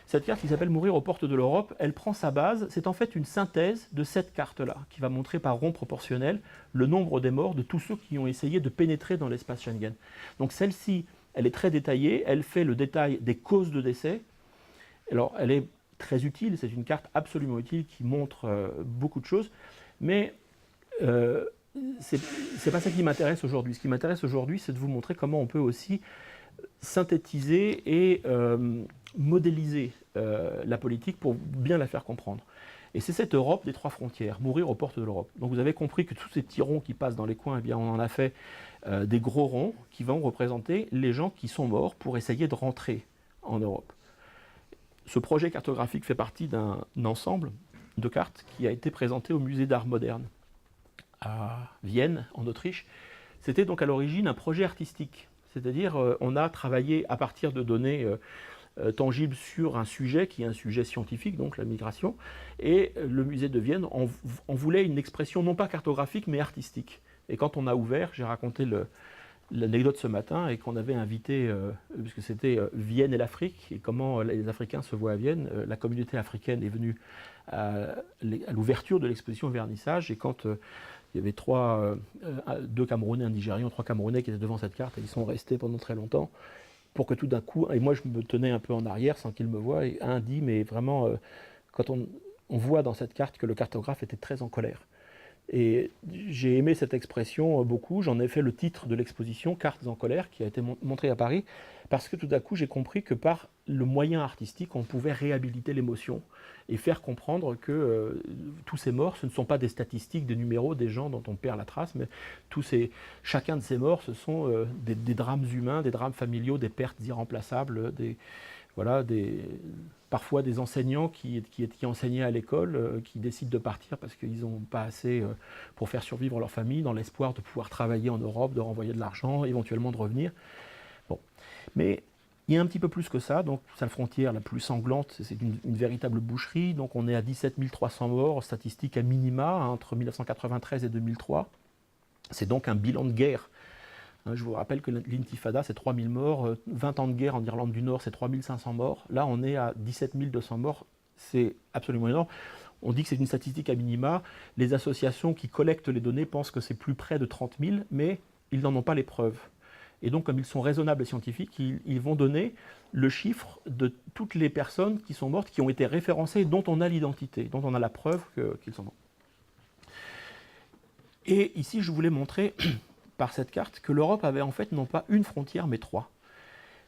Speaker 1: Cette carte qui s'appelle Mourir aux portes de l'Europe, elle prend sa base, c'est en fait une synthèse de cette carte-là, qui va montrer par rond proportionnel le nombre des morts de tous ceux qui ont essayé de pénétrer dans l'espace Schengen. Donc celle-ci, elle est très détaillée, elle fait le détail des causes de décès. Alors elle est très utile, c'est une carte absolument utile qui montre beaucoup de choses, mais c'est pas ça qui m'intéresse aujourd'hui. Ce qui m'intéresse aujourd'hui, c'est de vous montrer comment on peut aussi synthétiser et modéliser la politique pour bien la faire comprendre. Et c'est cette Europe des 3 frontières, mourir aux portes de l'Europe. Donc vous avez compris que tous ces petits ronds qui passent dans les coins, eh bien on en a fait des gros ronds qui vont représenter les gens qui sont morts pour essayer de rentrer en Europe. Ce projet cartographique fait partie d'un ensemble de cartes qui a été présenté au musée d'art moderne à Vienne, en Autriche. C'était donc à l'origine un projet artistique. C'est-à-dire, on a travaillé à partir de données tangibles sur un sujet qui est un sujet scientifique, donc la migration, et le musée de Vienne en voulait une expression non pas cartographique mais artistique. Et quand on a ouvert, j'ai raconté l'anecdote ce matin, et qu'on avait invité, puisque c'était Vienne et l'Afrique, et comment les Africains se voient à Vienne, la communauté africaine est venue à l'ouverture de l'exposition au vernissage, et quand il y avait deux Camerounais, un Nigérian, trois Camerounais qui étaient devant cette carte, et ils sont restés pendant très longtemps, pour que tout d'un coup, et moi je me tenais un peu en arrière sans qu'ils me voient, et un dit, mais vraiment, quand on voit dans cette carte que le cartographe était très en colère. Et j'ai aimé cette expression beaucoup, j'en ai fait le titre de l'exposition, Cartes en colère, qui a été montrée à Paris, parce que tout d'un coup j'ai compris que par le moyen artistique, on pouvait réhabiliter l'émotion et faire comprendre que tous ces morts, ce ne sont pas des statistiques, des numéros, des gens dont on perd la trace, mais chacun de ces morts, ce sont des drames humains, des drames familiaux, des pertes irremplaçables, parfois des enseignants qui enseignaient à l'école, qui décident de partir parce qu'ils n'ont pas assez pour faire survivre leur famille, dans l'espoir de pouvoir travailler en Europe, de renvoyer de l'argent, éventuellement de revenir. Bon. Mais il y a un petit peu plus que ça. Donc, c'est la frontière la plus sanglante, c'est une véritable boucherie. Donc, on est à 17 300 morts, statistiques à minima, entre 1993 et 2003. C'est donc un bilan de guerre. Je vous rappelle que l'intifada, c'est 3000 morts, 20 ans de guerre en Irlande du Nord, c'est 3500 morts. Là, on est à 17 200 morts, c'est absolument énorme. On dit que c'est une statistique à minima. Les associations qui collectent les données pensent que c'est plus près de 30 000, mais ils n'en ont pas les preuves. Et donc, comme ils sont raisonnables et scientifiques, ils vont donner le chiffre de toutes les personnes qui sont mortes, qui ont été référencées, dont on a l'identité, dont on a la preuve qu'ils sont morts. Et ici, je voulais montrer par cette carte que l'Europe avait en fait non pas une frontière, mais trois.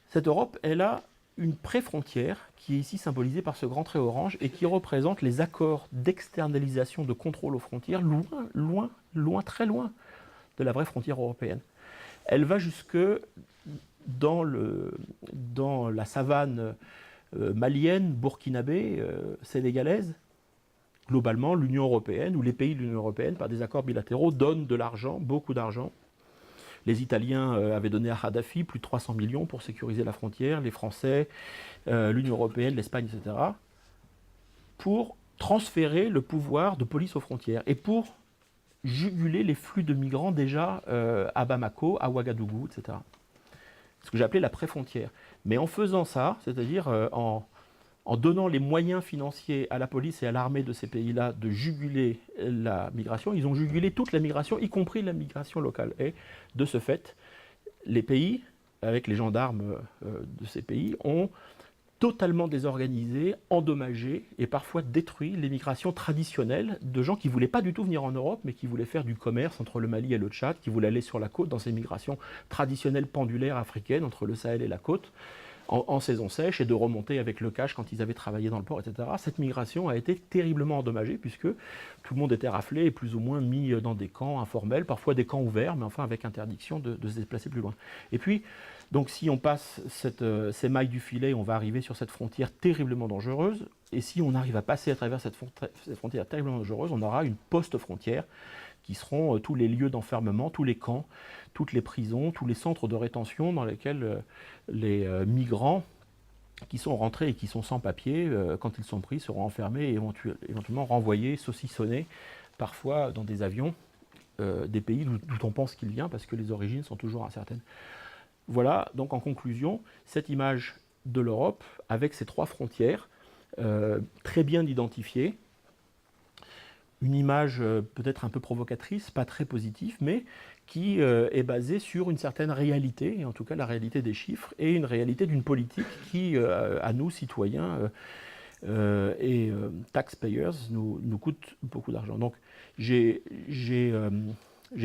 Speaker 1: Cette Europe, elle a une pré-frontière qui est ici symbolisée par ce grand trait orange et qui représente les accords d'externalisation de contrôle aux frontières loin, très loin de la vraie frontière européenne. Elle va jusque dans la savane malienne, burkinabé, sénégalaise. Globalement, l'Union européenne ou les pays de l'Union européenne, par des accords bilatéraux, donnent de l'argent, beaucoup d'argent. Les Italiens avaient donné à Kadhafi plus de 300 millions pour sécuriser la frontière, les Français, l'Union européenne, l'Espagne, etc., pour transférer le pouvoir de police aux frontières et pour juguler les flux de migrants déjà à Bamako, à Ouagadougou, etc. Ce que j'ai appelé la pré-frontière. Mais en faisant ça, c'est-à-dire en donnant les moyens financiers à la police et à l'armée de ces pays-là de juguler la migration, ils ont jugulé toute la migration, y compris la migration locale. Et de ce fait, les pays, avec les gendarmes de ces pays, ont totalement désorganisé, endommagé et parfois détruit les migrations traditionnelles de gens qui ne voulaient pas du tout venir en Europe, mais qui voulaient faire du commerce entre le Mali et le Tchad, qui voulaient aller sur la côte dans ces migrations traditionnelles pendulaires africaines entre le Sahel et la côte, en saison sèche, et de remonter avec le cash quand ils avaient travaillé dans le port, etc. Cette migration a été terriblement endommagée puisque tout le monde était raflé et plus ou moins mis dans des camps informels, parfois des camps ouverts, mais enfin avec interdiction de se déplacer plus loin. Et puis, donc si on passe ces mailles du filet, on va arriver sur cette frontière terriblement dangereuse, et si on arrive à passer à travers cette frontière terriblement dangereuse, on aura une post-frontière qui seront tous les lieux d'enfermement, tous les camps, toutes les prisons, tous les centres de rétention dans lesquels les migrants qui sont rentrés et qui sont sans papier, quand ils sont pris, seront enfermés et éventuellement renvoyés, saucissonnés, parfois dans des avions des pays d'où on pense qu'il vient, parce que les origines sont toujours incertaines. Voilà, donc en conclusion, cette image de l'Europe, avec ces trois frontières, très bien identifiées, une image peut-être un peu provocatrice, pas très positive, mais qui est basée sur une certaine réalité, et en tout cas la réalité des chiffres, et une réalité d'une politique qui, à nous, citoyens et taxpayers, nous coûte beaucoup d'argent. Donc j'ai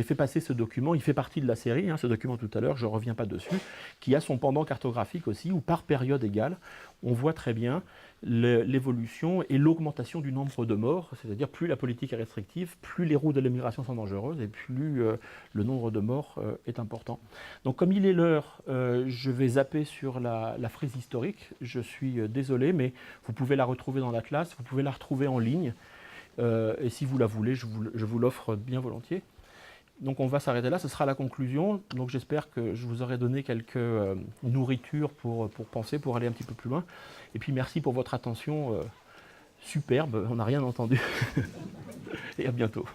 Speaker 1: fait passer ce document, il fait partie de la série, ce document tout à l'heure, je ne reviens pas dessus, qui a son pendant cartographique aussi, où par période égale, on voit très bien l'évolution et l'augmentation du nombre de morts, c'est-à-dire plus la politique est restrictive, plus les routes de l'immigration sont dangereuses et plus le nombre de morts est important. Donc comme il est l'heure, je vais zapper sur la frise historique, je suis désolé, mais vous pouvez la retrouver dans l'atlas, vous pouvez la retrouver en ligne, et si vous la voulez, je vous l'offre bien volontiers. Donc on va s'arrêter là, ce sera la conclusion. Donc j'espère que je vous aurai donné quelques nourritures pour penser, pour aller un petit peu plus loin. Et puis merci pour votre attention superbe, on n'a rien entendu. Et à bientôt.